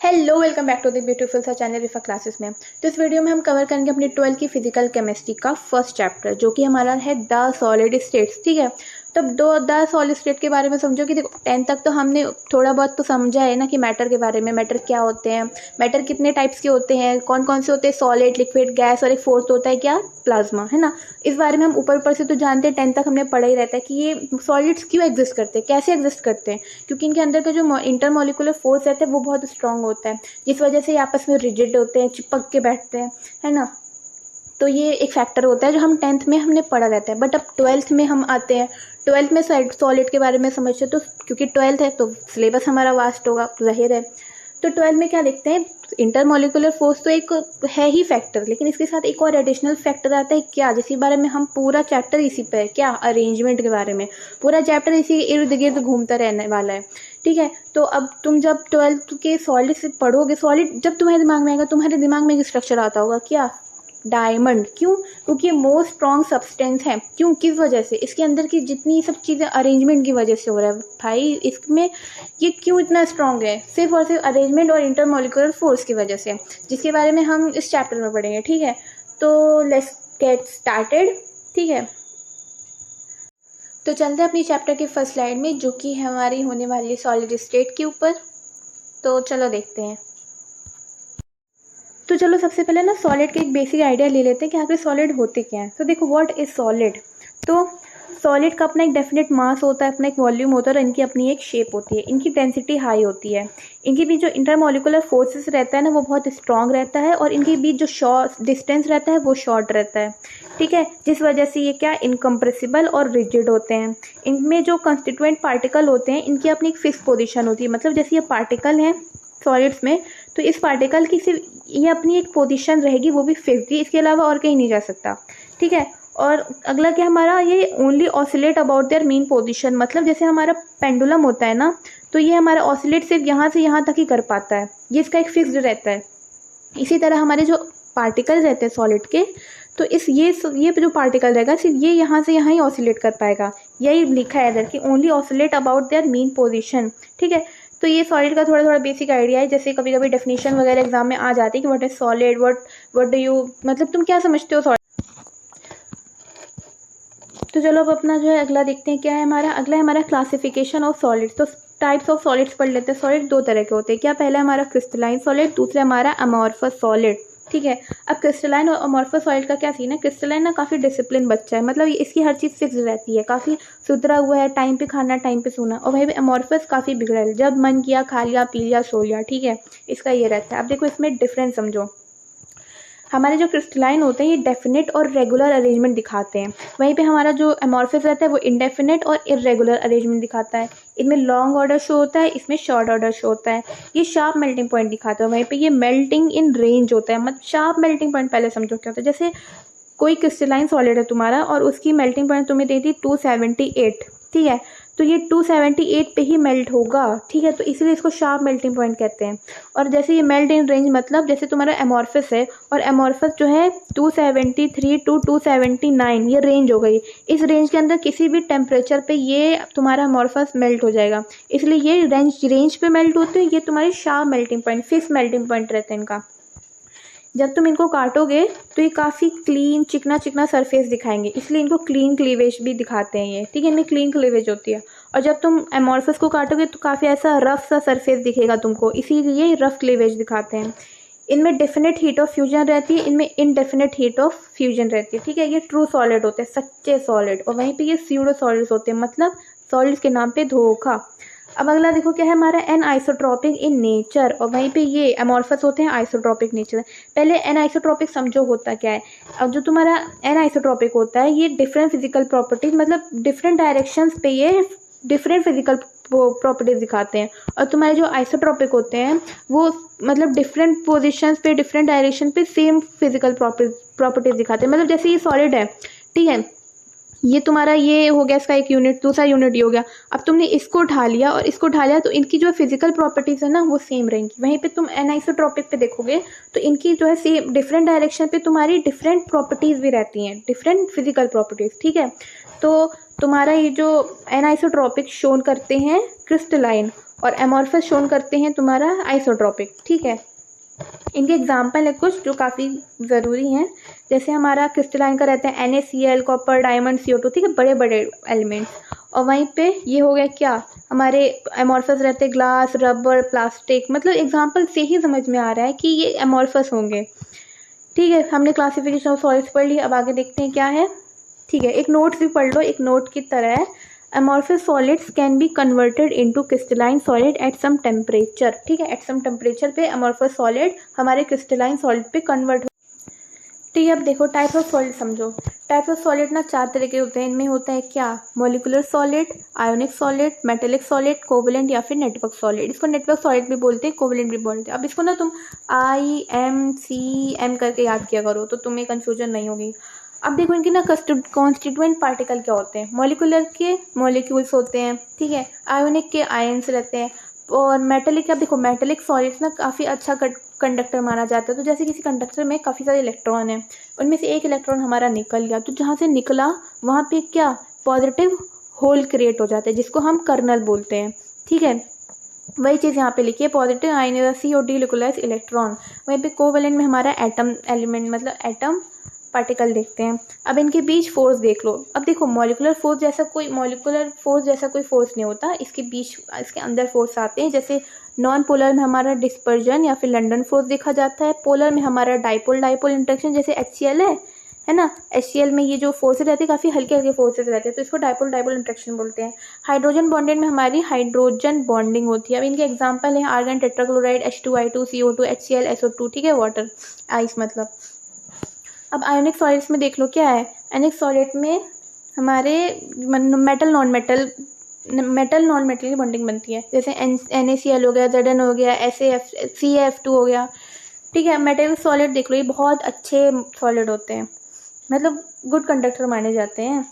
Hello, welcome back to the beautiful सा channel रिफा classes में। तो इस वीडियो में हम कवर करेंगे अपनी 12th की फिजिकल केमिस्ट्री का फर्स्ट चैप्टर, जो कि हमारा है द सॉलिड स्टेट्स। ठीक है, तब द सॉलिड स्टेट के बारे में समझो कि देखो 10th तक तो हमने थोड़ा बहुत तो समझा है ना कि मैटर के बारे में, मैटर क्या होते हैं, मैटर कितने टाइप्स के होते हैं, कौन कौन से होते हैं, सॉलिड, लिक्विड, गैस, और एक फोर्थ होता है क्या, प्लाज्मा, है ना। इस बारे में हम ऊपर ऊपर से तो जानते हैं, 10th तक हमने पढ़ा ही रहता है कि ये सॉलिड्स क्यों एग्जिस्ट करते हैं, कैसे एग्जिस्ट करते हैं, क्योंकि इनके अंदर का जो इंटरमोलिकुलर फोर्स रहता है वो बहुत स्ट्रांग होता है, जिस वजह से ये आपस में रिजिड होते हैं, चिपक के बैठते हैं, है ना। तो ये एक फैक्टर होता है जो हम 10th में हमने पढ़ा रहता है। बट अब 12th में हम आते हैं, 12th में सॉलिड के बारे में समझते तो क्योंकि 12th है तो सिलेबस हमारा वास्ट होगा, जाहिर है। तो 12th में क्या देखते हैं, इंटरमोलिकुलर फोर्स तो एक है ही फैक्टर, लेकिन इसके साथ एक और एडिशनल फैक्टर आता है क्या, जिसके बारे में हम पूरा चैप्टर इसी पे है, क्या, अरेंजमेंट के बारे में। पूरा चैप्टर इसी इर्द गिर्द घूमता रहने वाला है। ठीक है, तो अब तुम जब 12th के सॉलिड से पढ़ोगे, सॉलिड जब तुम्हारे दिमाग में आएगा, तुम्हारे दिमाग में एक स्ट्रक्चर आता होगा, क्या, डायमंड। क्यों? क्योंकि ये मोस्ट स्ट्रॉन्ग सब्सटेंस है। क्यों, किस वजह से? इसके अंदर की जितनी सब चीज़ें अरेंजमेंट की वजह से हो रहा है भाई। इसमें ये क्यों इतना स्ट्रॉन्ग है? सिर्फ और सिर्फ अरेंजमेंट और इंटरमोलिकुलर फोर्स की वजह से, जिसके बारे में हम इस चैप्टर में पढ़ेंगे। ठीक है, तो लेट्स गेट स्टार्टेड। ठीक है, तो चलते हैं अपनी चैप्टर की फर्स्ट स्लाइड में, जो कि हमारी होने वाली सॉलिड स्टेट के ऊपर। तो चलो देखते हैं। तो चलो सबसे पहले ना सॉलिड के एक बेसिक आइडिया ले लेते हैं कि आखिर सॉलिड होते क्या हैं। तो देखो, व्हाट इज सॉलिड। तो सॉलिड का अपना एक डेफिनेट मास होता है, अपना एक वॉल्यूम होता है, और इनकी अपनी एक शेप होती है। इनकी डेंसिटी हाई होती है। इनके बीच जो इंटरमोलिकुलर फोर्सेस रहता है ना, वो बहुत स्ट्रांग रहता है, और इनके बीच जो शॉर्ट डिस्टेंस रहता है वो शॉर्ट रहता है। ठीक है, जिस वजह से ये क्या, इनकम्प्रेसिबल और रिजिड होते हैं। इनमें जो कंस्टिट्यूएंट पार्टिकल होते हैं, इनकी अपनी एक फिक्स पोजिशन होती है। मतलब जैसे ये पार्टिकल हैं सॉलिड्स में, तो इस पार्टिकल की सिर्फ ये अपनी एक पोजीशन रहेगी, वो भी फिक्स्ड, इसके अलावा और कहीं नहीं जा सकता। ठीक है, और अगला क्या हमारा, ये only oscillate about their mean position. मतलब जैसे हमारा पेंडुलम होता है ना, तो ये हमारा ऑसिलेट सिर्फ यहाँ से यहाँ तक ही कर पाता है, ये इसका एक फिक्स्ड रहता है। इसी तरह हमारे जो पार्टिकल रहते हैं सॉलिड के, तो ये जो पार्टिकल रहेगा सिर्फ ये यहाँ से यहाँ ही ऑसिलेट कर पाएगा। यही लिखा है इधर कि only oscillate about their mean position. ठीक है, तो ये सॉलिड का थोड़ा थोड़ा बेसिक आइडिया है। जैसे कभी कभी डेफिनेशन वगैरह एग्जाम में आ जाती है कि what is solid, what do you, मतलब तुम क्या समझते हो सॉलिड। तो चलो अब अपना जो है अगला देखते हैं क्या है हमारा। अगला है हमारा क्लासिफिकेशन ऑफ सॉलिड्स। तो टाइप्स ऑफ सॉलिड्स पढ़ लेते हैं। सॉलिड दो तरह के होते हैं। क्या, पहला हमारा क्रिस्टलाइन सॉलिड, दूसरा हमारा अमॉर्फस सॉलिड। ठीक है, अब क्रिस्टलाइन और अमॉर्फस सॉलिड का क्या सीन है। क्रिस्टलाइन ना काफ़ी डिसिप्लिन बच्चा है, मतलब इसकी हर चीज़ फिक्स रहती है, काफ़ी सुधरा हुआ है, टाइम पे खाना, टाइम पे सोना। और वहीं पे अमॉर्फस काफ़ी बिगड़ा है, जब मन किया खा लिया, पी लिया, सो लिया। ठीक है, इसका ये रहता है। अब देखो इसमें डिफरेंस समझो। हमारे जो क्रिस्टलाइन होते हैं ये डेफिनेट और रेगुलर अरेंजमेंट दिखाते हैं, वहीं पे हमारा जो अमॉर्फस रहता है वो इनडेफिनेट और इरेगुलर अरेंजमेंट दिखाता है। इनमें लॉन्ग ऑर्डर शो होता है, इसमें शॉर्ट ऑर्डर शो होता है। ये शार्प मेल्टिंग पॉइंट दिखाता है, वहीं पे ये मेल्टिंग इन रेंज होता है। मतलब शार्प मेल्टिंग पॉइंट पहले समझो क्या होता है। जैसे कोई क्रिस्टलाइन सॉलिड है तुम्हारा और उसकी मेल्टिंग पॉइंट तुम्हें दे दी 278। ठीक है, तो ये 278 पे ही मेल्ट होगा। ठीक है, तो इसलिए इसको शार्प मेल्टिंग पॉइंट कहते हैं। और जैसे ये मेल्ट इन रेंज, मतलब जैसे तुम्हारा एमॉर्फस है और एमॉर्फस जो है 273 टू 279, ये रेंज हो गई। इस रेंज के अंदर किसी भी टेम्परेचर पे ये तुम्हारा एमॉर्फस मेल्ट हो जाएगा, इसलिए ये रेंज पे मेल्ट होते हैं। ये तुम्हारी sharp melting point, fix melting point रहते हैं इनका। जब तुम इनको काटोगे तो ये काफ़ी क्लीन चिकना चिकना सरफेस दिखाएंगे, इसलिए इनको क्लीन क्लीवेज भी दिखाते हैं ये। ठीक है, इनमें क्लीन क्लीवेज होती है। और जब तुम एमॉर्फस को काटोगे तो काफ़ी ऐसा रफ सा सरफेस दिखेगा तुमको, इसीलिए रफ क्लीवेज दिखाते हैं। इनमें डेफिनेट हीट ऑफ फ्यूजन रहती है, इनमें इनडेफिनेट हीट ऑफ फ्यूजन रहती है। ठीक है, ये ट्रू सॉलिड होते हैं, सच्चे सॉलिड। और वहीं पे ये स्यूडो सॉलिड्स होते हैं, मतलब सॉलिड्स के नाम पे धोखा। अब अगला देखो क्या है हमारा, एन आइसोट्रॉपिक इन नेचर। और वहीं पे ये एमॉर्फस होते हैं आइसोट्रॉपिक नेचर। पहले एन आइसोट्रॉपिक समझो होता क्या है। अब जो तुम्हारा एन आइसोट्रॉपिक होता है, ये डिफरेंट फिजिकल प्रॉपर्टीज, मतलब डिफरेंट डायरेक्शंस पे ये डिफरेंट फिजिकल प्रॉपर्टीज दिखाते हैं। और तुम्हारे जो आइसोट्रॉपिक होते हैं वो मतलब डिफरेंट पोजिशंस पे, डिफरेंट डायरेक्शन पे सेम फिजिकल प्रॉपर्टीज दिखाते हैं। मतलब जैसे ये सॉलिड है, ठीक है, ये तुम्हारा ये हो गया इसका एक यूनिट, दूसरा यूनिट ये हो गया। अब तुमने इसको उठा लिया और इसको उठा लिया, तो इनकी जो फिजिकल प्रॉपर्टीज़ है ना वो सेम रहेंगी। वहीं पे तुम एनाइसोट्रॉपिक पे देखोगे तो इनकी जो है सेम डिफरेंट डायरेक्शन पे तुम्हारी डिफरेंट प्रॉपर्टीज़ भी रहती हैं, डिफरेंट फिजिकल प्रॉपर्टीज़। ठीक है, तो तुम्हारा ये जो एनाइसोट्रॉपिक शोन करते हैं क्रिस्टलाइन, और एमॉर्फस शोन करते हैं तुम्हारा आइसोट्रॉपिक। ठीक है, इनके एग्जाम्पल है कुछ जो काफ़ी ज़रूरी हैं। जैसे हमारा क्रिस्टलाइन का रहता है NaCl, कॉपर, डायमंड, CO2, ठीक है, बड़े बड़े एलिमेंट्स। और वहीं पे ये हो गया क्या, हमारे एमॉर्फस रहते हैं ग्लास, रबर, प्लास्टिक। मतलब एग्जाम्पल से ही समझ में आ रहा है कि ये एमॉर्फस होंगे। ठीक है, हमने क्लासिफिकेशन ऑफ सॉलिड्स पढ़ ली, अब आगे देखते हैं क्या है। ठीक है, एक नोट्स भी पढ़ लो, एक नोट की तरह है। amorphous solids can be converted into crystalline solid at some temperature। ठीक है, at some temperature पे amorphous solid हमारे crystalline solid पे convert। ठीक है, अब देखो टाइप ऑफ सॉलिड समझो। टाइप ऑफ सॉलिड ना 4 तरह के होते हैं। इनमें होता है क्या, molecular solid, ionic solid, metallic solid, covalent या फिर नेटवर्क सॉलिड। इसको नेटवर्क सॉलिड भी बोलते हैं, कोवेलेंट भी बोलते हैं। अब इसको ना तुम IMCM करके याद किया करो तो तुम्हें कंफ्यूजन नहीं होगी। अब देखो इनके ना कॉन्स्टिट्यूएंट पार्टिकल क्या होते हैं। मोलिकुलर के मॉलिक्यूल्स होते हैं, ठीक है, आयोनिक के आयन्स रहते हैं, और मेटेलिक अब देखो मेटेलिक सॉलिड्स ना काफ़ी अच्छा कंडक्टर माना जाता है। तो जैसे किसी कंडक्टर में काफ़ी सारे इलेक्ट्रॉन हैं, उनमें से एक इलेक्ट्रॉन हमारा निकल गया, तो जहाँ से निकला वहाँ पे क्या पॉजिटिव होल क्रिएट हो जाता है, जिसको हम कर्नल बोलते हैं। ठीक है, वही चीज़ यहाँ पे लिखी है, positive ion CO nucleus electron. वहीं पे कोवेलेंट में हमारा एटम एलिमेंट मतलब एटम पार्टिकल देखते हैं। अब इनके बीच फोर्स देख लो। अब देखो मॉलिकुलर फोर्स जैसा कोई फोर्स नहीं होता, इसके बीच इसके अंदर फोर्स आते हैं। जैसे नॉन पोलर में हमारा डिस्पर्जन या फिर लंडन फोर्स देखा जाता है। पोलर में हमारा डाइपोल इंटरेक्शन, जैसे HCl है ना, HCl में ये जो फोर्सेज रहते हैं काफ़ी हल्के हल्के फोर्सेज रहते हैं, तो इसको डाइपोल इंटरेक्शन बोलते हैं। हाइड्रोजन बॉन्डेड में हमारी हाइड्रोजन बॉन्डिंग होती है। अब इनके एग्जाम्पल है argon tetrachloride, H2I2, CO2, HCl, SO2, ठीक है, वाटर, आइस मतलब। अब आयोनिक सॉलिड्स में देख लो क्या है। आयोनिक सॉलिड में हमारे मेटल नॉन मेटल की बॉन्डिंग बनती है। जैसे NaCl हो गया, Zn हो गया, CF2 हो गया। ठीक है, मेटल सॉलिड देख लो, ये बहुत अच्छे सॉलिड होते हैं, मतलब गुड कंडक्टर माने जाते हैं।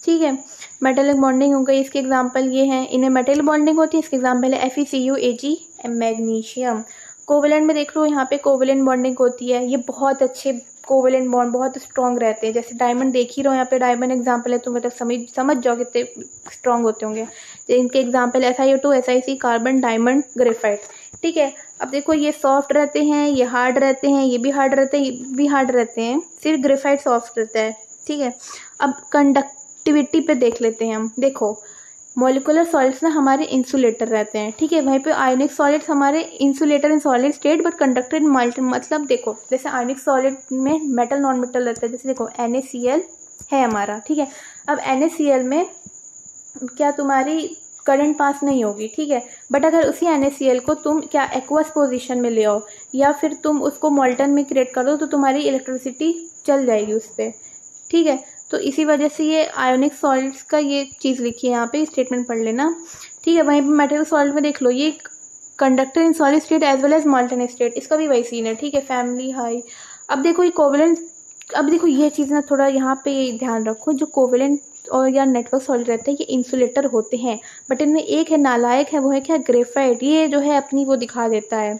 ठीक है, मेटेलिक बॉन्डिंग हो गई, इसके एग्जाम्पल ये हैं। इनमें मेटेलिक बॉन्डिंग होती है, इसके एग्जाम्पल है FeCu, Ag, मैग्नीशियम। कोवेलेंट में देख लो, यहाँ पे कोवेलेंट बॉन्डिंग होती है, ये बहुत अच्छे कोवेलेंट बॉन्ड बहुत स्ट्रॉन्ग रहते हैं। जैसे डायमंड देख ही रहो, यहाँ पे डायमंड एग्जाम्पल है, तो मतलब समझ जाओ कितने स्ट्रॉन्ग होते होंगे। इनके example SiO2, SiC, carbon, diamond, graphite. ठीक है, अब देखो ये सॉफ्ट रहते हैं, ये हार्ड रहते हैं, ये भी हार्ड रहते हैं, ये भी हार्ड रहते हैं, सिर्फ ग्रेफाइट सॉफ्ट रहता है। ठीक है, अब कंडक्टिविटी पे देख लेते हैं हम। देखो मॉलिकुलर सॉलिड्स ना हमारे इंसुलेटर रहते हैं, ठीक है, वहीं पे आयोनिक सॉलिड्स हमारे insulator in solid state but conductor in multi. मतलब देखो जैसे आयोनिक सॉलिड में मेटल नॉन मेटल रहता है, जैसे देखो NaCl है हमारा, ठीक है। अब NaCl में क्या तुम्हारी करंट पास नहीं होगी, ठीक है, बट अगर उसी NaCl को तुम क्या एक्वस पोजिशन में ले आओ या फिर तुम उसको मॉल्टन में क्रिएट कर दो तो तुम्हारी इलेक्ट्रिसिटी चल जाएगी उस पर। ठीक है, तो इसी वजह से ये आयोनिक सॉलिड्स का ये चीज़ लिखी है यहाँ पे, स्टेटमेंट पढ़ लेना। ठीक है, वहीं पे मेटल सॉलिड में देख लो, ये conductor in solid state as well as molten state, इसका भी वही सीन है। ठीक है, फैमिली हाई। अब देखो ये कोवेलेंट, अब देखो ये चीज़ ना थोड़ा यहाँ पे ध्यान रखो, जो कोवेलेंट और या नेटवर्क सॉलिड रहते हैं ये इंसुलेटर होते हैं, बट इनमें एक है नालायक है, वो है क्या, ग्रेफाइट। ये जो है अपनी वो दिखा देता है,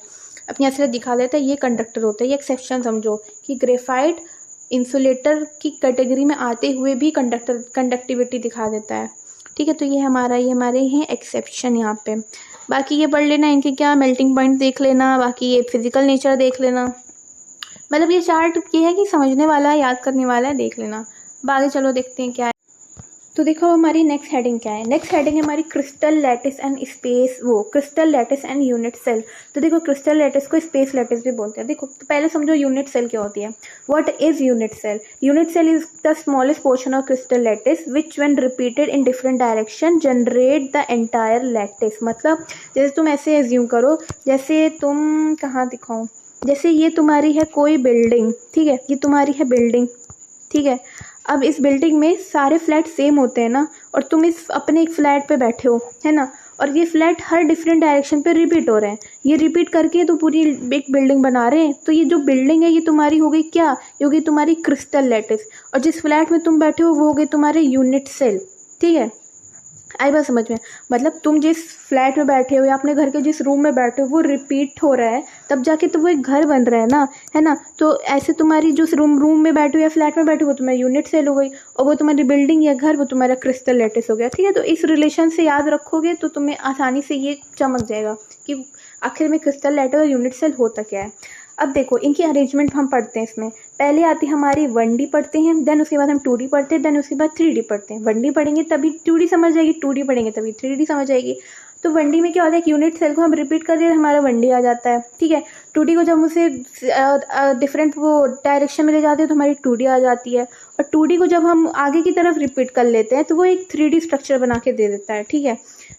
अपनी असलियत दिखा देता है, ये कंडक्टर होता है। ये एक्सेप्शन समझो कि ग्रेफाइट इंसुलेटर की कैटेगरी में आते हुए भी कंडक्टिविटी दिखा देता है। ठीक है, तो ये हमारे हैं एक्सेप्शन यहाँ पे। बाकी ये पढ़ लेना, इनके क्या मेल्टिंग पॉइंट देख लेना, बाकी ये फिजिकल नेचर देख लेना। मतलब ये चार्ट ये है कि समझने वाला है, याद करने वाला है, देख लेना। आगे चलो देखते हैं क्या है। तो देखो हमारी नेक्स्ट हेडिंग क्या है। नेक्स्ट हेडिंग है हमारी क्रिस्टल लैटिस एंड स्पेस, वो crystal lattice and unit cell. तो देखो क्रिस्टल लैटिस को स्पेस लैटिस भी बोलते हैं। देखो तो पहले समझो यूनिट सेल क्या होती है। What is unit cell? Unit cell is the smallest portion of crystal lattice which when repeated in different direction generate the entire lattice. मतलब जैसे तुम ऐसे एज्यूम करो, जैसे तुम कहाँ दिखाऊँ, जैसे ये तुम्हारी है कोई बिल्डिंग, ठीक है, ये तुम्हारी है बिल्डिंग, ठीक है। अब इस बिल्डिंग में सारे फ्लैट सेम होते हैं ना, और तुम इस अपने एक फ्लैट पे बैठे हो, है ना, और ये फ्लैट हर डिफरेंट डायरेक्शन पे रिपीट हो रहे हैं। ये रिपीट करके तो पूरी एक बिल्डिंग बना रहे हैं। तो ये जो बिल्डिंग है ये तुम्हारी हो गई क्या, ये हो गई तुम्हारी क्रिस्टल लैटिस, और जिस फ्लैट में तुम बैठे हो वो हो गई तुम्हारे यूनिट सेल। ठीक है, आई बात समझ में? मतलब तुम जिस फ्लैट में बैठे हो या अपने घर के जिस रूम में बैठे हो वो रिपीट हो रहा है, तब जाके तो वो एक घर बन रहा है ना, है ना? तो ऐसे तुम्हारी जो रूम में बैठे हो या फ्लैट में बैठे हो वो तुम्हारी यूनिट सेल हो गई, और वो तुम्हारी बिल्डिंग या घर वो तुम्हारा क्रिस्टल लैटिस हो गया, ठीक है? तो इस रिलेशन से याद रखोगे तो तुम्हें आसानी से ये चमक जाएगा कि आखिर में क्रिस्टल लैटिस और यूनिट सेल होता क्या है। अब देखो इनकी अरेंजमेंट हम पढ़ते हैं। इसमें पहले आती है हमारी 1D पढ़ते हैं, देन उसके बाद हम 2D पढ़ते हैं, देन उसके बाद 3D पढ़ते हैं। 1D पढ़ेंगे तभी 2D समझ आएगी, 2D पढ़ेंगे तभी 3D समझ आएगी। तो 1D में क्या होता है कि यूनिट सेल को हम रिपीट कर दें हमारा 1D आ जाता है, ठीक है? 2D को जब उसे डिफरेंट वो डायरेक्शन में ले जाते हैं तो हमारी 2D आ जाती है, और 2D को जब हम आगे की तरफ रिपीट कर लेते हैं तो वो एक 3D स्ट्रक्चर बना के दे देता है, ठीक है?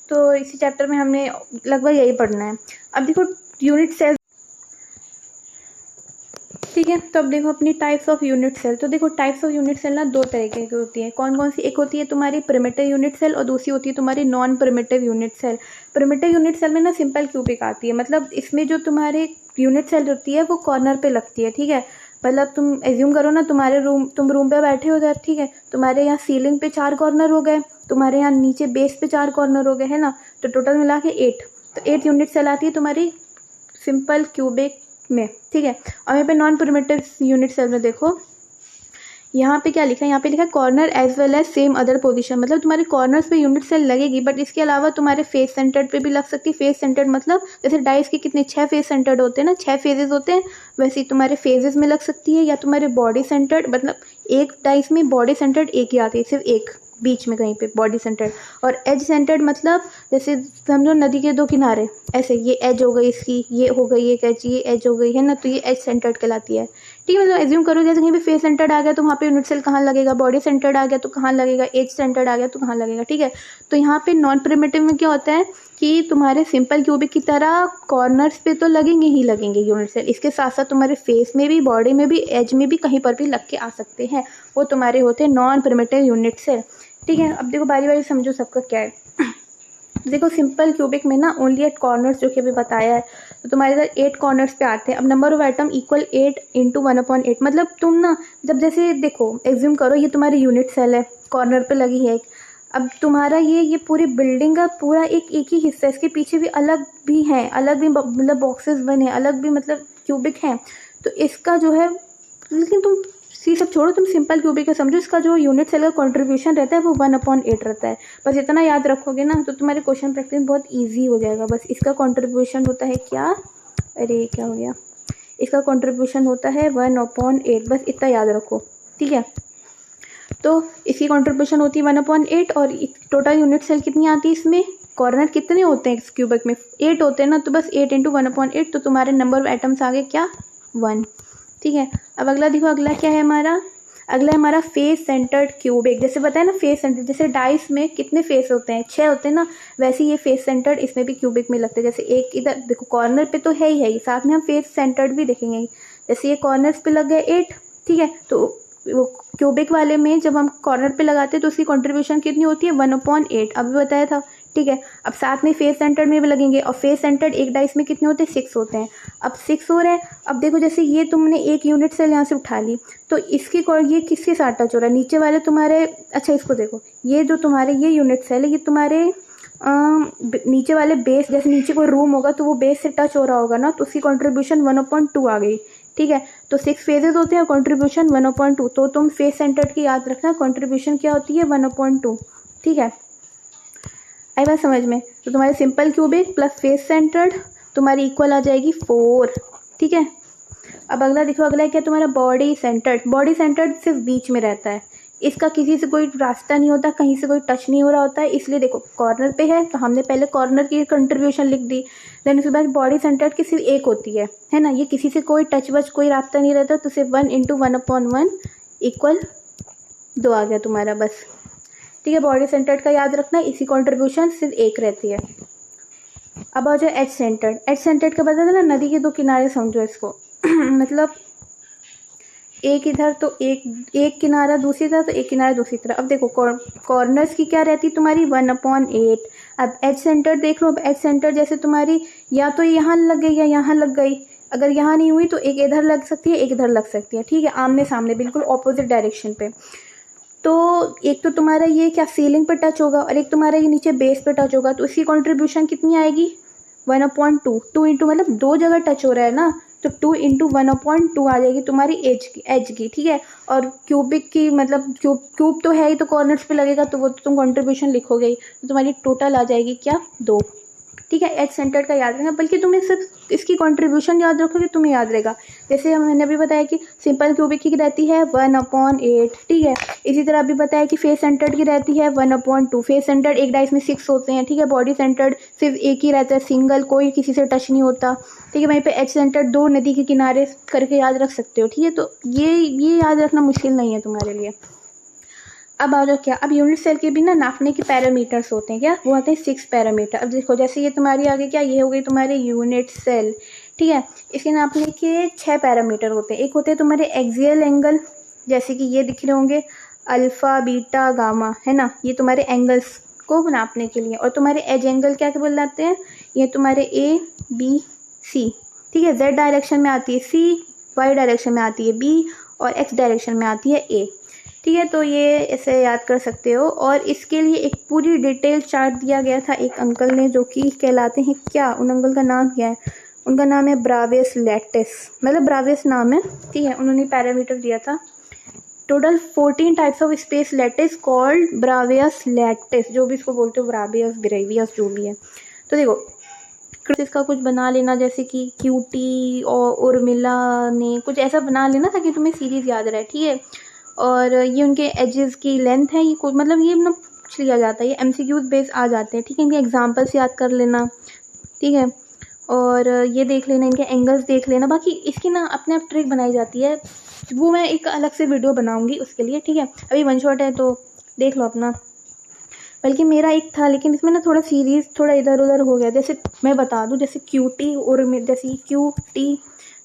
तो इसी चैप्टर में हमने लगभग यही पढ़ना है। अब देखो यूनिट सेल, ठीक है? तो अब देखो अपनी टाइप्स ऑफ यूनिट सेल। तो देखो टाइप्स ऑफ यूनिट सेल ना दो तरीके की होती है। कौन कौन सी? एक होती है तुम्हारी प्रिमिटिव यूनिट सेल और दूसरी होती है तुम्हारी non primitive unit cell. Primitive unit cell में ना सिंपल क्यूबिक आती है, मतलब इसमें जो तुम्हारे यूनिट सेल होती है वो कॉर्नर पे लगती है, ठीक है? मतलब तुम एज्यूम करो ना तुम रूम पे बैठे हो उधर, ठीक है? तुम्हारे यहाँ सीलिंग पे 4 कॉर्नर हो गए, तुम्हारे यहाँ नीचे बेस पे 4 कॉर्नर हो गए, है ना? तो टोटल मिला के 8। तो 8 यूनिट सेल आती है तुम्हारी सिंपल क्यूबिक में, ठीक है? और यहाँ पे नॉन प्रिमिटिव यूनिट सेल में देखो यहाँ पे क्या लिखा है, यहाँ पे लिखा है corner as well as same other position. मतलब तुम्हारे कॉर्नर्स पे यूनिट सेल लगेगी, बट इसके अलावा तुम्हारे फेस सेंटर्ड पे भी लग सकती है। फेस सेंटर्ड मतलब जैसे डाइस के कितने 6 फेस सेंटर्ड होते हैं ना, 6 फेजेस होते हैं, वैसे ही तुम्हारे फेजेस में लग सकती है। या तुम्हारे बॉडी सेंटर्ड मतलब एक डाइस में बॉडी सेंटर्ड एक ही आती है, सिर्फ एक बीच में कहीं पे बॉडी सेंटर्ड। और एज सेंटर्ड मतलब जैसे समझो नदी के 2 किनारे, ऐसे ये एज हो गई इसकी, ये हो गई एक एज, ये एज हो गई, है ना? तो ये एज सेंटर्ड कहलाती है, ठीक है? मतलब एज्यूम करो जैसे कहीं पे फेस सेंटर्ड आ गया तो वहाँ पे यूनिट सेल कहाँ लगेगा, बॉडी सेंटर्ड आ गया तो कहाँ लगेगा, एज सेंटर्ड आ गया तो कहाँ लगेगा, ठीक है? तो यहाँ पे नॉन प्रिमिटिव में क्या होता है कि तुम्हारे सिंपल क्यूबिक की तरह कॉर्नर्स पे तो लगेंगे ही लगेंगे यूनिट सेल, इसके साथ साथ तुम्हारे फेस में भी, बॉडी में भी, एज में भी कहीं पर भी लग के आ सकते हैं। वो तुम्हारे होते हैं नॉन प्रिमिटिव यूनिट सेल, ठीक है? अब देखो बारी बारी समझो सबका क्या है। देखो सिंपल क्यूबिक में ना ओनली 8 कॉर्नर्स जो कि अभी बताया है, तो तुम्हारे इधर 8 कॉर्नर्स पे आते हैं। अब नंबर ऑफ आइटम इक्वल 8 × 1/8। मतलब तुम ना जब जैसे देखो एज्यूम करो ये तुम्हारी यूनिट सेल है, कॉर्नर पे लगी है एक। अब तुम्हारा ये पूरी बिल्डिंग का पूरा एक ही हिस्सा है, इसके पीछे भी अलग भी हैं, अलग भी मतलब बॉक्सेस बने, अलग भी मतलब क्यूबिक हैं। तो इसका जो है, लेकिन तुम ये सब छोड़ो, तुम सिंपल क्यूबिक का समझो, इसका जो यूनिट सेल का कंट्रीब्यूशन रहता है वो 1/8 रहता है। बस इतना याद रखोगे ना तो तुम्हारे क्वेश्चन प्रैक्टिस बहुत इजी हो जाएगा। बस इसका कंट्रीब्यूशन होता है क्या, अरे क्या हो गया, इसका कंट्रीब्यूशन होता है 1/8, बस इतना याद रखो, ठीक है? तो इसकी कंट्रीब्यूशन होती है 1/8, और टोटल यूनिट सेल कितनी आती है इसमें, कॉर्नर कितने होते हैं इस क्यूबिक में, 8 होते हैं ना, तो बस 8 × 1/8, तो तुम्हारे नंबर ऑफ एटम्स आ गए क्या, 1, ठीक है? अब अगला देखो, अगला क्या है हमारा, अगला है हमारा फेस सेंटर्ड क्यूबिक। जैसे बताया ना फेस सेंटर्ड, जैसे डाइस में कितने फेस होते हैं, 6 होते हैं ना, वैसे ये फेस सेंटर्ड इसमें भी क्यूबिक में लगते हैं। जैसे एक इधर देखो कॉर्नर पे तो है ही, साथ में हम फेस सेंटर्ड भी देखेंगे। जैसे ये कॉर्नर्स पे लग गए 8, ठीक है? तो वो क्यूबिक वाले में जब हम कॉर्नर पे लगाते हैं तो उसकी कंट्रीब्यूशन कितनी होती है, 1/8, अभी बताया था, ठीक है? अब साथ में फेस सेंटर्ड में भी लगेंगे, और फेस सेंटर्ड एक डाइस में कितने होते हैं, 6 होते हैं। अब 6 हो रहा है। अब देखो जैसे ये तुमने एक यूनिट सेल यहाँ से उठा ली, तो इसकी ये किसके साथ टच हो रहा है, नीचे वाले तुम्हारे, अच्छा इसको देखो, ये जो तुम्हारे ये यूनिट सेल है ये तुम्हारे नीचे वाले बेस, जैसे नीचे कोई रूम होगा तो वो बेस से टच हो रहा होगा ना, तो उसकी कंट्रीब्यूशन 1/2 आ गई, ठीक है? तो 6 फेजेस होते हैं, कंट्रीब्यूशन 1/2, तो तुम फेस सेंटर्ड की याद रखना, कंट्रीब्यूशन क्या होती है, 1/2, ठीक है? आई बात समझ में? तो तुम्हारे simple cubic plus face centred तुम्हारी इक्वल आ जाएगी 4, ठीक है? अब अगला देखो, अगला है क्या तुम्हारा बॉडी सेंटर्ड। बॉडी सेंटर्ड सिर्फ बीच में रहता है, इसका किसी से कोई रास्ता नहीं होता, कहीं से कोई टच नहीं हो रहा होता है, इसलिए देखो कॉर्नर पे है तो हमने पहले कॉर्नर की कंट्रीब्यूशन लिख दी। देन उसके बाद बॉडी सेंटर्ड की सिर्फ एक होती है ना, ये किसी से कोई टच वच कोई रास्ता नहीं रहता, तो सिर्फ 1 × 1/1 इक्वल 2 आ गया तुम्हारा, बस, ठीक है? बॉडी सेंटर्ड का याद रखना, इसी कंट्रीब्यूशन सिर्फ 1 रहती है। अब आ जाओ एज सेंटर्ड। एज सेंटर्ड का बता देना, नदी के 2 किनारे समझो इसको मतलब एक इधर तो एक किनारा दूसरी तरफ, तो एक किनारा दूसरी तरफ। अब देखो कॉर्नर्स की क्या रहती है तुम्हारी, 1/8। अब एज सेंटर देख लो, अब एज सेंटर जैसे तुम्हारी या तो यहाँ लग गई या यहाँ लग गई, अगर यहाँ नहीं हुई तो एक इधर लग सकती है, एक इधर लग सकती है, ठीक है? आमने सामने बिल्कुल ऑपोजिट डायरेक्शन पे। तो एक तो तुम्हारा ये क्या सीलिंग पे टच होगा और एक तुम्हारा ये नीचे बेस पे टच होगा, तो इसकी कंट्रीब्यूशन कितनी आएगी 1/2। 2 इंटू मतलब दो जगह टच हो रहा है ना, तो 2 इंटू 1/2 आ जाएगी तुम्हारी एज की, ठीक है। और क्यूबिक की मतलब क्यूब तो है ही, तो कॉर्नर्स पे लगेगा तो वो तो तुम कंट्रीब्यूशन लिखोगे ही, तो तुम्हारी टोटल आ जाएगी क्या 2, ठीक है। एज सेंटर का याद रखना, बल्कि तुम्हें सिर्फ इसकी कंट्रीब्यूशन याद रखोगे तुम्हें याद रहेगा। जैसे मैंने अभी बताया कि सिंपल क्यूबिक की रहती है 1/8, ठीक है। इसी तरह अभी बताया कि फेस सेंटर्ड की रहती है 1/2। फेस सेंटर्ड एक डाइस में 6 होते हैं, ठीक है। बॉडी सेंटर्ड सिर्फ एक ही रहता है, सिंगल, कोई किसी से टच नहीं होता, ठीक है। वहीं पे एज सेंटर्ड 2 नदी के किनारे करके याद रख सकते हो, ठीक है। तो ये याद रखना मुश्किल नहीं है तुम्हारे लिए। अब आ जाओ क्या, अब यूनिट सेल के भी ना नापने के पैरामीटर्स होते हैं, क्या वो आते हैं 6 पैरामीटर। अब देखो जैसे ये तुम्हारी आगे क्या, ये हो गई तुम्हारी यूनिट सेल, ठीक है। इसके नापने के 6 पैरामीटर होते हैं। एक होते हैं तुम्हारे एक्सियल एंगल, जैसे कि ये दिख रहे होंगे अल्फ़ा बीटा गामा, है ना, ये तुम्हारे एंगल्स को नापने के लिए। और तुम्हारे एज एंगल क्या क्या बोल जाते हैं, ये तुम्हारे ABC, ठीक है। Z डायरेक्शन में आती है C, Y डायरेक्शन में आती है B और X डायरेक्शन में आती है A, ठीक है। तो ये ऐसे याद कर सकते हो। और इसके लिए एक पूरी डिटेल चार्ट दिया गया था एक अंकल ने, जो कि कहलाते हैं क्या, उन अंकल का नाम क्या है, उनका नाम है ब्रावियस लैटिस, मतलब ब्रावियस नाम है, ठीक है। उन्होंने पैरामीटर दिया था total 14 types of space lattice called Bravais lattice, जो भी इसको बोलते हो, ब्रावियस ब्रेवियस जो भी है। तो देखो इसका कुछ बना लेना, जैसे कि क्यूटी और उर्मिला ने कुछ ऐसा बना लेना ताकि तुम्हें सीरीज याद रहे, ठीक है। और ये उनके एजेस की लेंथ है, ये कुछ मतलब ये ना पूछ लिया जाता है, ये MCQs बेस आ जाते हैं, ठीक है। इनके एग्जांपल्स याद कर लेना, ठीक है। और ये देख लेना, इनके एंगल्स देख लेना। बाकी इसकी ना अपने आप ट्रिक बनाई जाती है, वो मैं एक अलग से वीडियो बनाऊंगी उसके लिए, ठीक है। अभी वन शॉट है तो देख लो अपना। बल्कि मेरा एक था, लेकिन इसमें ना थोड़ा सीरीज थोड़ा इधर उधर हो गया। जैसे मैं बता दूं, जैसे क्यूटी और जैसे क्यूटी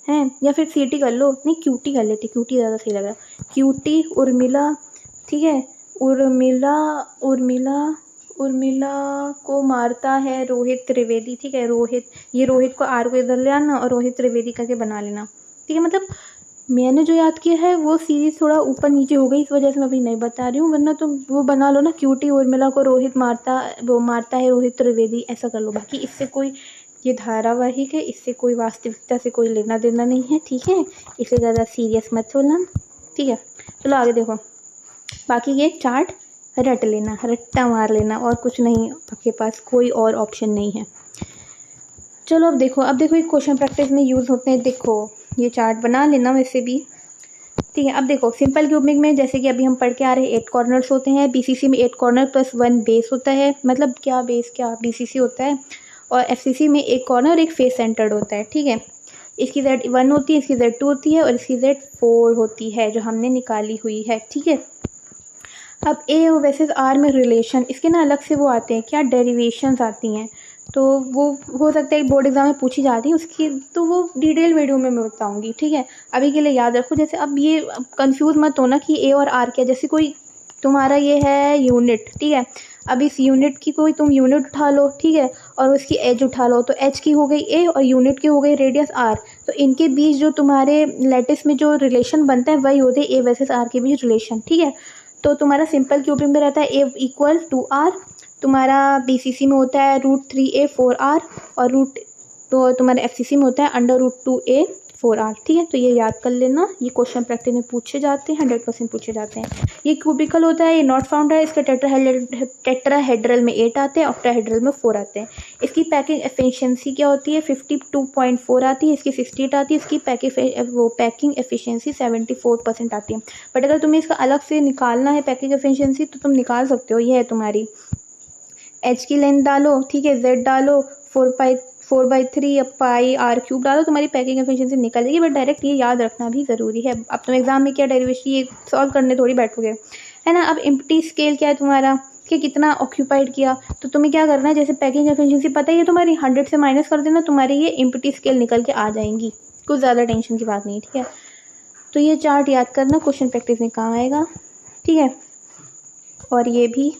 है, या फिर सीटी कर लो, नहीं क्यूटी कर लेती, क्यूटी ज़्यादा सही लग रहा है। क्यूटी उर्मिला, ठीक है। उर्मिला उर्मिला उर्मिला को मारता है रोहित त्रिवेदी, ठीक है। रोहित, ये रोहित को आर को इधर ले आना और रोहित त्रिवेदी करके बना लेना, ठीक है। मतलब मैंने जो याद किया है वो सीरीज थोड़ा ऊपर नीचे हो गई, इस वजह से मैं अभी नहीं बता रही हूँ, वरना तुम वो बना लो ना, क्यूटी उर्मिला को रोहित मारता है रोहित त्रिवेदी, ऐसा कर लो। बाकी इससे कोई, ये धारावाहिक है, इससे कोई वास्तविकता से कोई लेना देना नहीं है, ठीक है। इससे ज़्यादा सीरियस मत होना, ठीक है। चलो आगे देखो, बाकी ये चार्ट रट लेना, रट्टा मार लेना, और कुछ नहीं, आपके पास कोई और ऑप्शन नहीं है। चलो अब देखो ये क्वेश्चन प्रैक्टिस में यूज़ होते हैं। देखो ये चार्ट बना लेना वैसे भी, ठीक है। अब देखो सिंपल क्यूबिक में जैसे कि अभी हम पढ़ के आ रहे हैं 8 कॉर्नर्स होते हैं। BCC में 8 कॉर्नर प्लस 1 बेस होता है, मतलब क्या बेस क्या BCC होता है। और FCC में 1 कॉर्नर और 1 फेस सेंटर्ड होता है, ठीक है। इसकी Z1 होती है, इसकी Z2 होती है और इसकी Z4 होती है, जो हमने निकाली हुई है, ठीक है। अब A वर्सेस R में रिलेशन, इसके ना अलग से वो आते हैं क्या, डेरिवेशंस आती हैं, तो वो हो सकता है बोर्ड एग्जाम में पूछी जाती है उसकी, तो वो डिटेल वीडियो में मैं बताऊंगी, ठीक है। अभी के लिए याद रखो। जैसे अब ये कंफ्यूज मत होना कि A और R क्या, जैसे कोई तुम्हारा ये है यूनिट, ठीक है। अब इस यूनिट की कोई तुम यूनिट उठा लो, ठीक है, और उसकी एज उठा लो, तो एज की हो गई A और यूनिट की हो गई रेडियस R, तो इनके बीच जो तुम्हारे लेटिस में जो रिलेशन बनता है वही होते हैं A वर्सेस R के बीच रिलेशन, ठीक है। तो तुम्हारा सिंपल क्यूबिक में रहता है A इक्वल टू R, तुम्हारा BCC में होता है √3A 4R, और तो तुम्हारे FCC में होता है √2A 4R, ठीक है। तो ये याद कर लेना, ये क्वेश्चन प्रैक्टिस में पूछे जाते हैं, 100% पूछे जाते हैं। ये क्यूबिकल होता है, ये नॉट फाउंड है, इसका टेट्राहेड्रल में 8 आते हैं, ऑक्टाहेड्रल में 4 आते हैं। इसकी पैकिंग एफिशिएंसी क्या होती है, 52.4 आती है, इसकी 68 आती है, इसकी पैकिंग एफिशिएंसी 74% आती है। बट अगर तुम्हें इसका अलग से निकालना है पैकिंग एफिशिएंसी, तो तुम निकाल सकते हो। ये है तुम्हारी एच की लेंथ डालो, ठीक है, Z डालो, 4/3 पाई R³ डालो, तुम्हारी पैकिंग एफिशिएंसी निकल जाएगी। बट डायरेक्ट ये याद रखना भी ज़रूरी है। अब तुम एग्जाम में क्या डेरिवेशन ये सॉल्व करने थोड़ी बैठोगे, है ना। अब एम्प्टी स्केल क्या है तुम्हारा, कि कितना ऑक्यूपाइड किया, तो तुम्हें क्या करना है, जैसे पैकिंग एफिशिएंसी पता है ये तुम्हारी 100 से माइनस कर देना, तुम्हारी ये एम्प्टी स्केल निकल के आ जाएंगी, कुछ ज़्यादा टेंशन की बात नहीं, ठीक है। तो ये चार्ट याद करना, क्वेश्चन प्रैक्टिस में काम आएगा, ठीक है। और ये भी,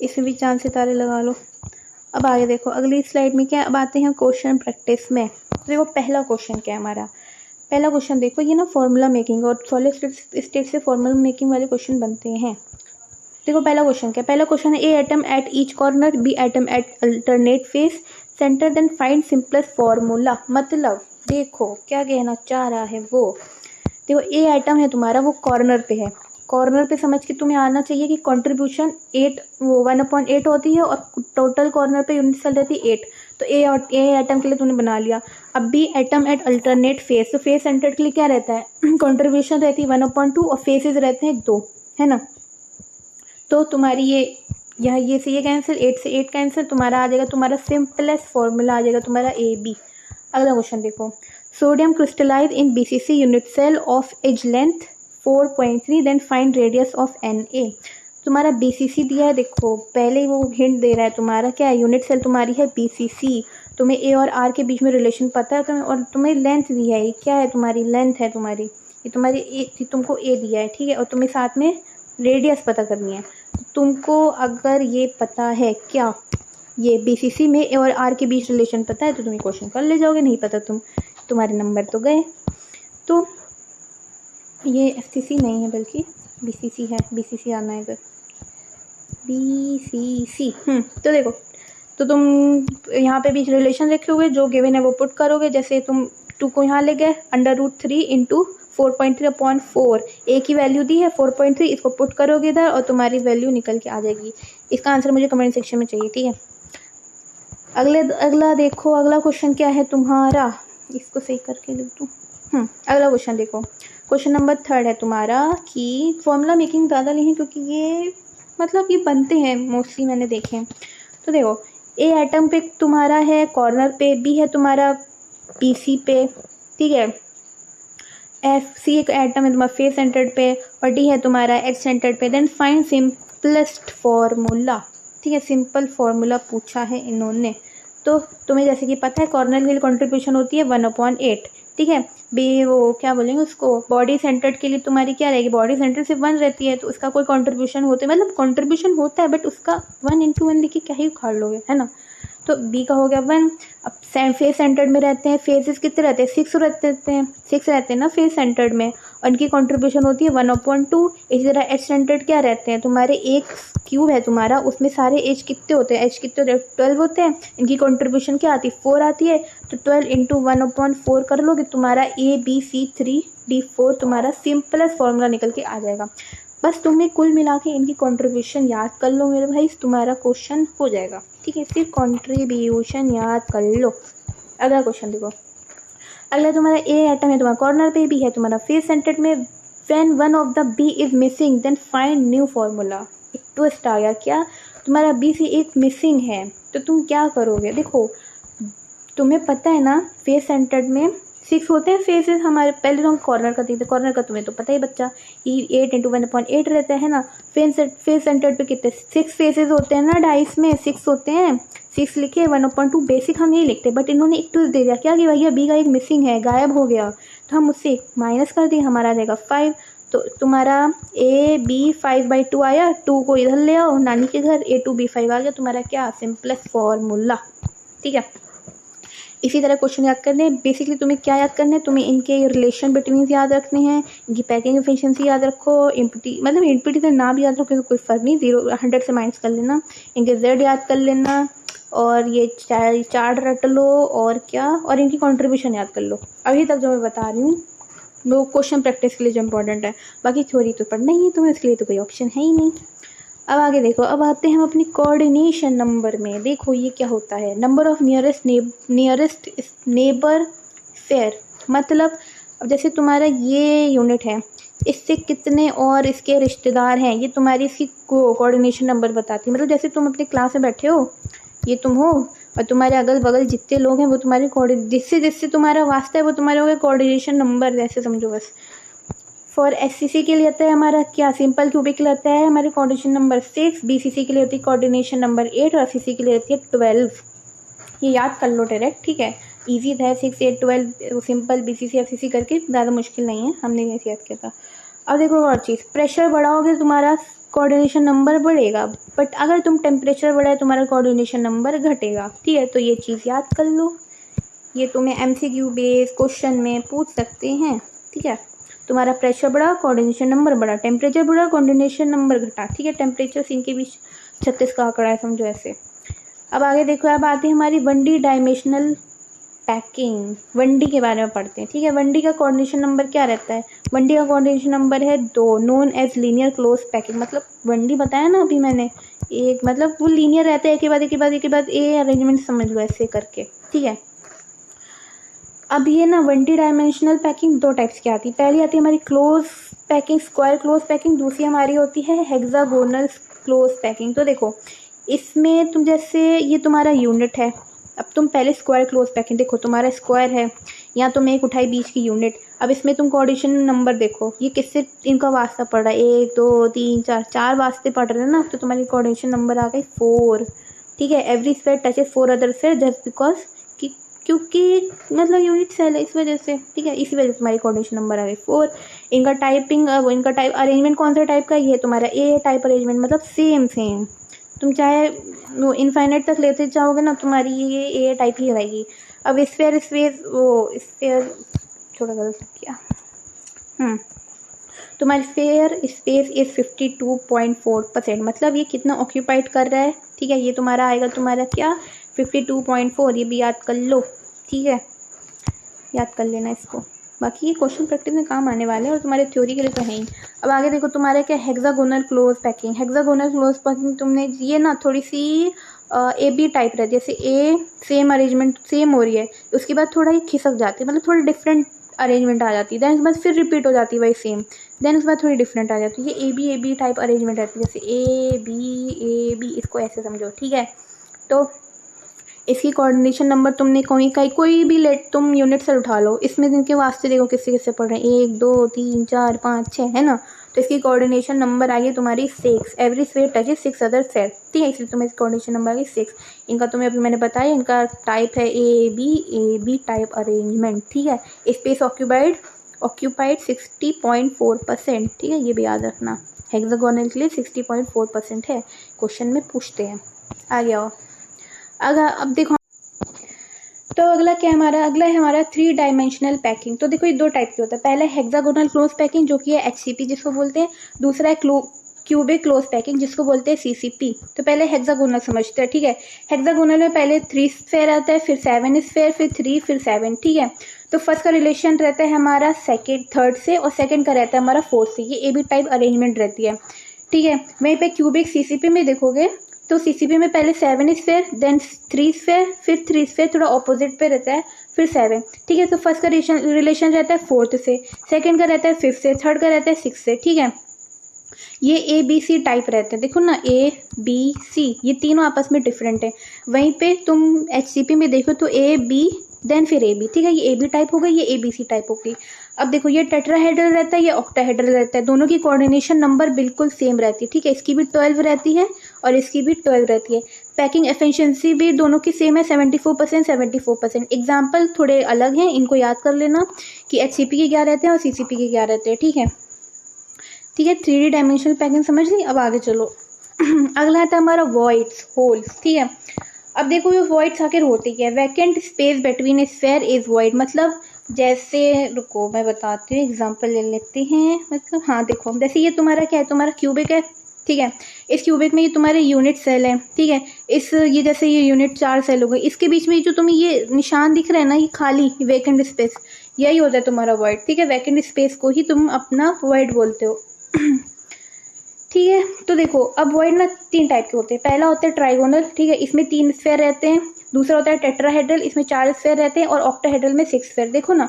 इसमें भी चांद सितारे लगा लो। अब आगे देखो अगली स्लाइड में क्या, अब आते हैं क्वेश्चन प्रैक्टिस में। देखो पहला क्वेश्चन क्या है हमारा, पहला क्वेश्चन देखो, ये ना फॉर्मूला मेकिंग और सॉलिड स्टेट से फॉर्मूला मेकिंग वाले क्वेश्चन बनते हैं। देखो पहला क्वेश्चन क्या, पहला क्वेश्चन है A atom at each corner, B atom at alternate face centre, then find simplest formula. मतलब देखो क्या कहना चाह रहा है वो, देखो ए एटम है तुम्हारा, वो कॉर्नर पे है। कॉर्नर पे समझ के तुम्हें आना चाहिए कि कंट्रीब्यूशन 8 वो 1/8 होती है और टोटल कॉर्नर पे यूनिट सेल रहती है 8। तो ए एटम के लिए तुमने बना लिया। अब B atom at alternate face, तो फेस सेंटर्ड के लिए क्या रहता है कंट्रीब्यूशन रहती है 1/2 और फेसेस रहते हैं 2, है ना। तो तुम्हारी ये से ये कैंसिल, 8 से 8 कैंसिल, तुम्हारा आ जाएगा तुम्हारा सिंपलेस्ट फॉर्मूला आ जाएगा तुम्हारा ए बी। अगला क्वेश्चन देखो, sodium crystallise in BCC unit cell of edge length 4.3, then find radius of Na। तुम्हारा बीसीसी दिया है, देखो पहले वो हिंट दे रहा है तुम्हारा क्या है, यूनिट सेल तुम्हारी है बीसीसी, तुम्हें ए और आर के बीच में रिलेशन पता है तुम्हें, और तुम्हें लेंथ दिया है, क्या है तुम्हारी लेंथ है तुम्हारी, ये तुम्हारी ए, तुमको ए दिया है, ठीक है, और तुम्हें साथ में रेडियस पता करनी है। तुमको अगर ये पता है क्या, ये बीसीसी में ए और आर के बीच रिलेशन पता है तो तुम्हें क्वेश्चन कर ले जाओगे, नहीं पता तुम्हारे नंबर तो गए। तो ये एफसीसी नहीं है बल्कि बीसीसी है, बीसीसी आना है इधर, बीसीसी। तो देखो, तो तुम यहाँ पे बीच रिलेशन रखे हुए जो गिवन है वो पुट करोगे, जैसे तुम 2 को यहाँ ले गए, √3 इंटू 4.3/4, ए की वैल्यू दी है 4.3, इसको पुट करोगे इधर और तुम्हारी वैल्यू निकल के आ जाएगी। इसका आंसर मुझे कमेंट सेक्शन में चाहिए, ठीक है। अगला देखो, अगला क्वेश्चन क्या है तुम्हारा, इसको सही करके लिख दूँ। अगला क्वेश्चन देखो, क्वेश्चन नंबर 3 है तुम्हारा कि फॉर्मूला मेकिंग ज़्यादा नहीं है क्योंकि ये मतलब ये बनते हैं मोस्टली, मैंने देखे हैं। तो देखो, ए एटम पे तुम्हारा है कॉर्नर पे, बी है तुम्हारा पीसी पे, ठीक है, एफ सी एक एटम है तुम्हारा फेस सेंटर्ड पे, और डी है तुम्हारा एच सेंटर्ड पे। देन फाइंड सिंपलेस्ट फॉर्मूला, ठीक है, सिंपल फॉर्मूला पूछा है इन्होंने। तो तुम्हें जैसे कि पता है कॉर्नर के लिए कॉन्ट्रीब्यूशन होती है 1/8, ठीक है। बी वो क्या बोलेंगे उसको, बॉडी सेंटर्ड के लिए तुम्हारी क्या रहेगी, बॉडी सेंटर सिर्फ 1 रहती है, तो उसका कोई कंट्रीब्यूशन होता है, मतलब कंट्रीब्यूशन होता है बट उसका 1 × 1 लिख के क्या ही उखाड़ लोगे, है ना। तो बी का हो गया 1। अब फेस सेंटर्ड में रहते हैं, फेसेस कितने रहते हैं 6 रहते हैं ना फेस सेंटर्ड में, और इनकी कंट्रीब्यूशन होती है 1/2। इसी तरह एच सेंटर्ड क्या रहते हैं तुम्हारे, एक क्यूब है तुम्हारा, उसमें सारे एच कितने होते हैं, एच कितने 12 होते हैं, इनकी कंट्रीब्यूशन क्या आती है 4 आती है, तो 12 × 1/4 कर लोगे, तुम्हारा ABC3D4 तुम्हारा सिंपलेस्ट फॉर्मूला निकल के आ जाएगा। बस तुम्हें कुल मिला के इनकी कंट्रीब्यूशन याद कर लो मेरे भाई, तुम्हारा क्वेश्चन हो जाएगा, ठीक है, सिर्फ कंट्रीब्यूशन याद कर लो। अगला क्वेश्चन देखो, अगला तुम्हारा ए एटम है तुम्हारा कॉर्नर पे, बी है तुम्हारा फेस सेंटर्ड में, when one of the B is missing then find new formula. एक ट्विस्ट आ गया, क्या तुम्हारा बी से एक मिसिंग है तो तुम क्या करोगे। देखो तुम्हें पता है ना फेस सेंटर्ड में 6 होते हैं फेसेस हमारे, पहले तो हम कॉर्नर का देखते, कॉर्नर का तुम्हें तो पता ही बच्चा, ये 8 × 1/8 रहता है ना। फेस सेंटर्ड पे कितने 6 फेसेस होते हैं ना, डाइस में 6 होते हैं, 6 लिखे 1/2 बेसिक हम नहीं लिखते, बट इन्होंने एक ट्विस्ट दे दिया क्या कि भैया बी का एक मिसिंग है, गायब हो गया, तो हम उससे माइनस कर दिए, हमारा आ जाएगा 5। तो तुम्हारा AB 5/2 आया, 2 को इधर ले आओ नानी के घर, A2B5 आ गया तुम्हारा क्या सिंपलेस्ट फॉर्मूला, ठीक है। इसी तरह क्वेश्चन याद करने हैं, बेसिकली तुम्हें क्या याद करना है, तुम्हें इनके रिलेशन बिटवीन याद रखने हैं, इनकी पैकिंग एफिशिएंसी याद रखो, इम्पिटी मतलब इम्पिटी का नाम याद रखो, कोई फ़र्क नहीं, 100 से माइनस कर लेना, इनके जेड याद कर लेना, और ये चार्ट रट लो, और क्या, और इनकी कंट्रीब्यूशन याद कर लो। अभी तक जो मैं बता रही हूँ वो क्वेश्चन प्रैक्टिस के लिए जो इंपॉर्टेंट है, बाकी थ्योरी तो पढ़ना ही है तुम्हें, इसके लिए तो कोई ऑप्शन है ही नहीं। अब आगे देखो, अब आते हैं हम अपनी कोऑर्डिनेशन नंबर में। देखो ये क्या होता है, number of nearest neighbour fair, मतलब अब जैसे तुम्हारा ये यूनिट है, इससे कितने और इसके रिश्तेदार हैं, ये तुम्हारी इसकी कोऑर्डिनेशन नंबर बताती है। मतलब जैसे तुम अपनी क्लास में बैठे हो, ये तुम हो, और तुम्हारे अगल बगल जितने लोग हैं वो तुम्हारे जिससे तुम्हारा वास्ता है वो तुम्हारे हो गए कोऑर्डिनेशन नंबर, जैसे समझो बस। फॉर SCC के लिए आता है हमारा क्या, सिंपल क्यूबिक के लिए आता है हमारे कोऑर्डिनेशन नंबर 6, BCC के लिए होती है कोऑर्डिनेशन नंबर 8, और FCC के लिए होती है 12। ये याद कर लो डायरेक्ट, ठीक है, इजी है, 6, 8, 12 सिंपल BCC FCC करके, ज़्यादा मुश्किल नहीं है, हमने ऐसे याद किया था। अब देखो और चीज़, प्रेशर बढ़ाओगे तुम्हारा कोऑर्डिनेशन नंबर बढ़ेगा, बट अगर तुम टेम्परेचर बढ़ाए तुम्हारा कोऑर्डिनेशन नंबर घटेगा, ठीक है, तो ये चीज़ याद कर लो। ये तुम्हें MCQ बेस क्वेश्चन में पूछ सकते हैं, ठीक है। तुम्हारा प्रेशर बढ़ा, कोऑर्डिनेशन नंबर बढ़ा, टेम्परेचर बढ़ा, कोऑर्डिनेशन नंबर घटा, ठीक है। टेम्परेचर इनके बीच 36 का आंकड़ा है, समझो ऐसे। अब आगे देखो, अब आती है हमारी 1D डायमेंशनल पैकिंग। 1D के बारे में पढ़ते हैं, ठीक है। 1D का कोऑर्डिनेशन नंबर क्या रहता है? 1D का कोऑर्डिनेशन नंबर है 2, known as linear close packing. मतलब 1D बताया ना अभी मैंने, एक मतलब वो लीनियर रहता है, एक के बाद एक के बाद एक के बाद ए अरेंजमेंट समझ लो ऐसे करके, ठीक है। अब ये ना 1D डायमेंशनल पैकिंग 2 टाइप्स की आती है। पहली आती है हमारी close packing, square close packing. दूसरी हमारी होती है हेक्सागोनल क्लोज पैकिंग। तो देखो इसमें तुम जैसे ये तुम्हारा यूनिट है, अब तुम पहले स्क्वायर क्लोज पैकिंग देखो, तुम्हारा स्क्वायर है, यहाँ तुमने एक उठाई बीच की यूनिट। अब इसमें तुम कोऑर्डिनेशन नंबर देखो, ये किससे इनका वास्ता पड़ रहा है, 1 2 3 4, 4 वास्ते पड़ रहे हैं ना, तो तुम्हारी कोऑर्डिनेशन नंबर आ गई 4, ठीक है। Every sphere touches 4 other sphere just because क्योंकि मतलब यूनिट सेल है इस वजह से, ठीक है। इसी वजह से तुम्हारी कोऑर्डिनेशन नंबर आ गई 4। इनका टाइपिंग, इनका टाइप अरेंजमेंट कौन सा टाइप का, ये तुम्हारा ए टाइप अरेंजमेंट, मतलब सेम तुम चाहे वो इनफाइनाइट तक लेते जाओगे ना, तुम्हारी ये ए टाइप ही रहेगी। अब स्फीयर थोड़ा गलत किया, तुम्हारी स्फीयर स्पेस इज 52.4%, मतलब ये कितना ऑक्यूपाइड कर रहा है, ठीक है। ये तुम्हारा आएगा तुम्हारा क्या 52.4, ये भी याद कर लो, ठीक है, याद कर लेना इसको। बाकी ये क्वेश्चन प्रैक्टिस में काम आने वाले हैं और तुम्हारे थ्योरी के लिए तो है ही। अब आगे देखो तुम्हारे क्या hexagonal close packing. Hexagonal close packing तुमने ये ना थोड़ी सी AB टाइप रहती है, जैसे ए सेम अरेंजमेंट सेम हो रही है, उसके बाद थोड़ा ही खिसक जाती है, मतलब थोड़ी डिफरेंट अरेंजमेंट आ जाती है, देन उसके बाद फिर रिपीट हो जाती है वही सेम, देन उसके बाद थोड़ी डिफरेंट आ जाती है। ये AB टाइप अरेंजमेंट रहती है, जैसे AB इसको ऐसे समझो, ठीक है। तो इसकी कोऑर्डिनेशन नंबर तुमने कोई भी लेट तुम यूनिट से उठा लो, इसमें जिनके वास्ते देखो किससे किससे पढ़ रहे हैं, 1 2 3 4 5 6 है ना, तो इसकी कोऑर्डिनेशन नंबर आ गई तुम्हारी 6। Every sphere touches 6 other sphere, ठीक है, इसलिए तुम्हें कोऑर्डिनेशन नंबर आ गई 6। इनका तुम्हें अभी मैंने बताया, इनका टाइप है AB टाइप अरेंजमेंट, ठीक है। स्पेस ऑक्यूपाइड 60.4%, ठीक है, ये भी याद रखना। हेक्सागोनल के लिए 60.4% है, क्वेश्चन में पूछते हैं। आ गया अब देखो, तो अगला क्या है हमारा, अगला है हमारा 3 डायमेंशनल पैकिंग। तो देखो ये 2 टाइप की होता है, पहला है हेक्सागोनल क्लोज पैकिंग जो कि है HCP जिसको बोलते हैं, दूसरा है क्यूबिक क्लोज पैकिंग जिसको बोलते हैं CCP। तो पहले हेक्सागोनल समझते हैं, ठीक है। हेक्सागोनल में पहले 3 स्फीयर आता है, फिर 7 स्फीयर, फिर 3, फिर 7, ठीक है। तो फर्स्ट का रिलेशन रहता है हमारा थर्ड से, और सेकेंड का रहता है हमारा 4th से। ये AB टाइप अरेंजमेंट रहती है, ठीक है। वहीं पे क्यूबिक CCP में देखोगे तो CCP में पहले 7 स्फीयर, देन 3 स्फीयर, फिर 3 स्फीयर, थोड़ा ऑपोजिट पे रहता है, फिर 7, ठीक है। तो फर्स्ट का रिलेशन रहता है 4th से, सेकंड का रहता है 5th से, थर्ड का रहता है 6th से, ठीक है। ये ABC टाइप रहते हैं, देखो ना ABC, ये तीनों आपस में डिफरेंट है। वहीं पे तुम HCP में देखो तो AB देन फिर AB, ठीक है। ये AB टाइप हो गई, ये ABC टाइप हो गई। अब देखो ये टेट्राहेड्रल रहता है, ये ऑक्टाहेड्रल रहता है, दोनों की कोऑर्डिनेशन नंबर बिल्कुल सेम रहती है, ठीक है। इसकी भी 12 रहती है और इसकी भी 12 रहती है। पैकिंग एफिशिएंसी भी दोनों की सेम है, 74%। एग्जाम्पल थोड़े अलग हैं, इनको याद कर लेना कि HCP के क्या रहते हैं और CCP के क्या रहते हैं, ठीक है। 3D डायमेंशनल पैकिंग समझ ली। अब आगे चलो अगला आता है हमारा वॉइड्स, होल्स, ठीक है। अब देखो ये वॉइड्स आखिर होते क्या है, vacant space between sphere is void, मतलब जैसे रुको मैं बताती हूँ, एग्जांपल ले लेते हैं। मतलब हाँ देखो, जैसे ये तुम्हारा क्या है, तुम्हारा क्यूबिक है, ठीक है। इस क्यूबिक में ये तुम्हारे यूनिट सेल है, ठीक है। ये जैसे ये यूनिट 4 सेल हो गए, इसके बीच में जो तुम्हें ये निशान दिख रहा है ना, ये खाली वैकेंट स्पेस, यही होता है तुम्हारा वॉइड, ठीक है। वैकेंट स्पेस को ही तुम अपना वॉइड बोलते हो ठीक है। तो देखो अब वॉइड ना 3 टाइप के होते हैं। पहला होता है ट्राइगोनल, ठीक है, इसमें 3 स्फीयर रहते हैं। दूसरा होता है टेट्राहेड्रल, इसमें 4 स्फीयर रहते हैं, और ऑक्टाहेड्रल में 6 स्फीयर। देखो ना,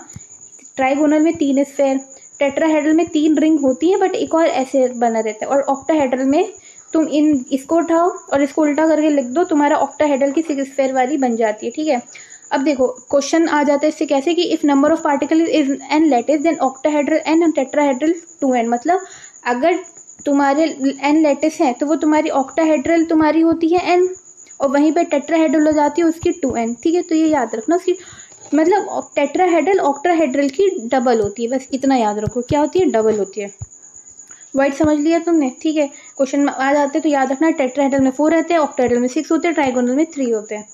ट्राइगोनल में 3 स्फीयर, टेट्राहेड्रल में 3 रिंग होती है बट एक और ऐसे बना रहता है, और ऑक्टाहेड्रल में तुम इसको उठाओ और इसको उल्टा करके लिख दो, तुम्हारा ऑक्टाहेड्रल की 6 स्फीयर वाली बन जाती है, ठीक है। अब देखो क्वेश्चन आ जाता है इससे कैसे कि if number of particle is N lattice then octahedral N tetrahedral 2n, मतलब अगर तुम्हारे n लैटिस है तो वो तुम्हारी ऑक्टाहेड्रल तुम्हारी होती है n, और वहीं पे टेट्राहेड्रल हो जाती है उसकी 2n, ठीक है। तो ये याद रखना, उसकी मतलब टेट्राहेड्रल ऑक्टाहेड्रल की डबल होती है, बस इतना याद रखो, क्या होती है, डबल होती है। वाइड समझ लिया तुमने, ठीक है। क्वेश्चन में आ जाते हैं तो याद रखना, टेट्राहेड्रल में 4 रहते हैं, ऑक्टाहेड्रल में 6 होते हैं, ट्राइगोनल में 3 होते हैं।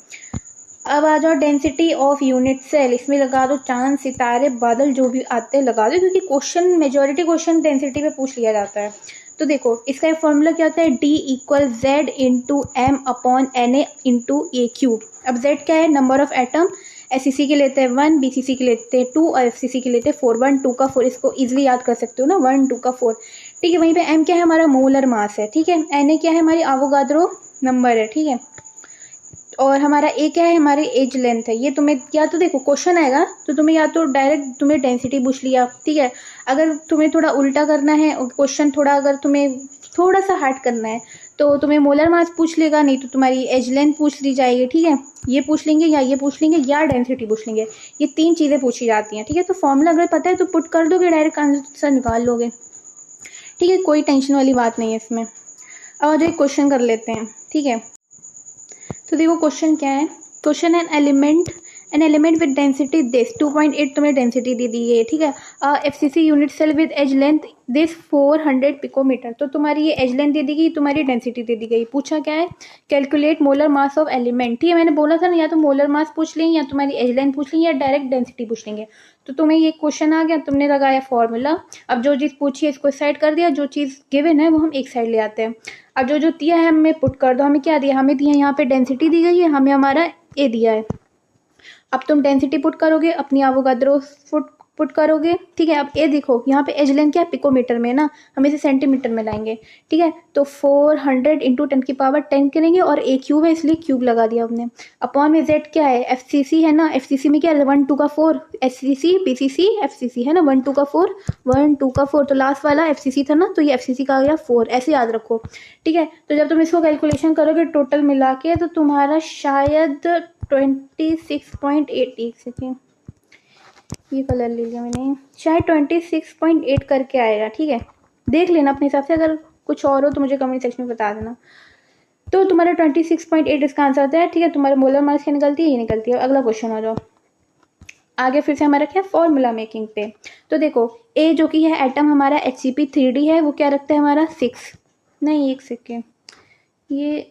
अब आ जाओ डेंसिटी ऑफ यूनिट सेल, इसमें लगा दो चांद सितारे बादल जो भी आते हैं लगा दो, क्योंकि क्वेश्चन मेजोरिटी क्वेश्चन डेंसिटी पे पूछ लिया जाता है। तो देखो इसका एक फॉर्मूला क्या होता है, D equal Z into M upon N A into A cube. अब जेड क्या है, नंबर ऑफ एटम, SCC के लेते हैं 1, BCC के लेते हैं 2 और FCC के लेते हैं 4। 1 2 का 4, इसको इजीली याद कर सकते हो ना, 1 2 का 4। ठीक है, वहीं पे M क्या है, हमारा मोलर मास है। ठीक है, Na क्या है, हमारी एवोगाड्रो नंबर है। ठीक है, और हमारा ए क्या है, हमारी एज लेंथ है। ये तुम्हें या तो देखो क्वेश्चन आएगा तो तुम्हें या तो डायरेक्ट तुम्हें डेंसिटी पूछ लिया। ठीक है, अगर तुम्हें थोड़ा उल्टा करना है और क्वेश्चन थोड़ा अगर तुम्हें थोड़ा सा हार्ड करना है तो तुम्हें मोलर मास पूछ लेगा, नहीं तो तुम्हारी एज लेंथ पूछ ली जाएगी। ठीक है, ये पूछ लेंगे या ये पूछ लेंगे या डेंसिटी पूछ लेंगे, ये 3 चीज़ें पूछी जाती हैं। ठीक है, तो फॉर्मूला अगर पता है तो पुट कर दोगे, डायरेक्ट आंसर निकाल लोगे। ठीक है, कोई टेंशन वाली बात नहीं है इसमें। अब जो एक क्वेश्चन कर लेते हैं। ठीक है, तो देखो क्वेश्चन क्या है, question an element with density this 2.8 तुम्हें डेंसिटी दे दी है। ठीक है, FCC unit cell with edge length this 400 picometre. तो तुम्हारी ये एज लेंथ दे दी गई, तुम्हारी डेंसिटी दे दी गई। पूछा क्या है, calculate molar mass of element. ठीक है, मैंने बोला था ना, या तो मोलर मास पूछ लेंगे या तुम्हारी एज लेंथ पूछ लेंगे या डायरेक्ट डेंसिटी पूछ लेंगे। तो तुम्हें ये क्वेश्चन आ गया, तुमने लगाया फॉर्मूला। अब जो चीज़ पूछी है इसको साइड कर दिया, जो चीज़ गिवन है वो हम एक साइड ले आते हैं। अब जो जो दिया है हमें पुट कर दो। हमें क्या दिया, हमें दिया यहाँ पे डेंसिटी दी गई है, हमें हमारा ए दिया है। अब तुम डेंसिटी पुट करोगे, अपनी एवोगाड्रो पुट करोगे। ठीक है, अब ए देखो यहाँ पे एज लेंथ क्या है, पिकोमीटर में ना, हम इसे सेंटीमीटर में लाएंगे। ठीक है, तो 400 इंटू 10⁻10 करेंगे और ए क्यूब है इसलिए क्यूब लगा दिया हमने। अपॉन में जेड क्या है, FCC है ना, FCC में क्या है 1 2 का 4, SCC BCC FCC है ना, 1 2 का 4 1 2 का 4, तो लास्ट वाला FCC था ना, तो ये FCC का आ गया 4, ऐसे याद रखो। ठीक है, तो जब तुम इसको कैलकुलेशन करोगे टोटल मिला के तो तुम्हारा शायद 26.8, एक सेकेंड ये कलर ले लिया मैंने, शायद 26.8 करके आएगा। ठीक है, देख लेना अपने हिसाब से, अगर कुछ और हो तो मुझे कमेंट सेक्शन में बता देना। तो तुम्हारा 26.8 इसका आंसर आता है। ठीक है, तुम्हारा मोलर मास क्या निकलती है, ये निकलती है। अगला क्वेश्चन आ जाओ, आगे फिर से हमारा क्या फॉर्मूला मेकिंग पे। तो देखो ए जो कि है एटम हमारा HCP3D है, वो क्या रखता है हमारा 6, नहीं एक सेकेंड ये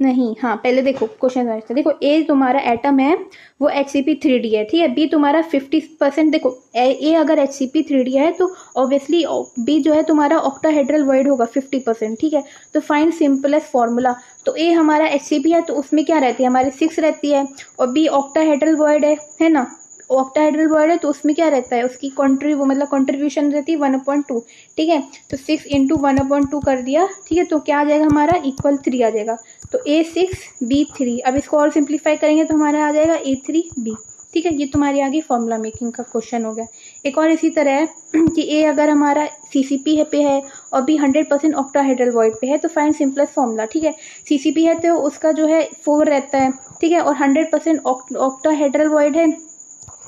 नहीं, हाँ पहले देखो क्वेश्चन समझते। देखो ए तुम्हारा एटम है वो HCP3D है। ठीक है, बी तुम्हारा 50%। देखो ए अगर HCP3D है तो ऑब्वियसली बी जो है तुम्हारा ऑक्टाहेड्रल वॉइड होगा 50%। ठीक है, तो फाइंड सिंपलेस्ट फॉर्मूला। तो ए हमारा HCP है तो उसमें क्या रहती है, हमारी 6 रहती है, और बी ऑक्टाहेड्रल वॉइड है ना, ऑक्टाहेड्रल वॉइड है तो उसमें क्या रहता है, उसकी कंट्रीब्यूशन रहती है 1/2। ठीक है, तो 6 इंटू 1/2 कर दिया। ठीक है, तो क्या आ जाएगा हमारा इक्वल 3 आ जाएगा। तो A6 B3, अब इसको और सिंप्लीफाई करेंगे तो हमारा आ जाएगा A3B। ठीक है, ये तुम्हारी आगे फॉर्मूला मेकिंग का क्वेश्चन हो गया। एक और इसी तरह है कि ए अगर हमारा CCP पे है और बी 100% ऑक्टाहेड्रल वॉइड पे है तो फाइंड सिंपलेस्ट फॉर्मूला। ठीक है, CCP है तो उसका जो है 4 रहता है। ठीक है, और 100% ऑक्टाहेड्रल वॉइड है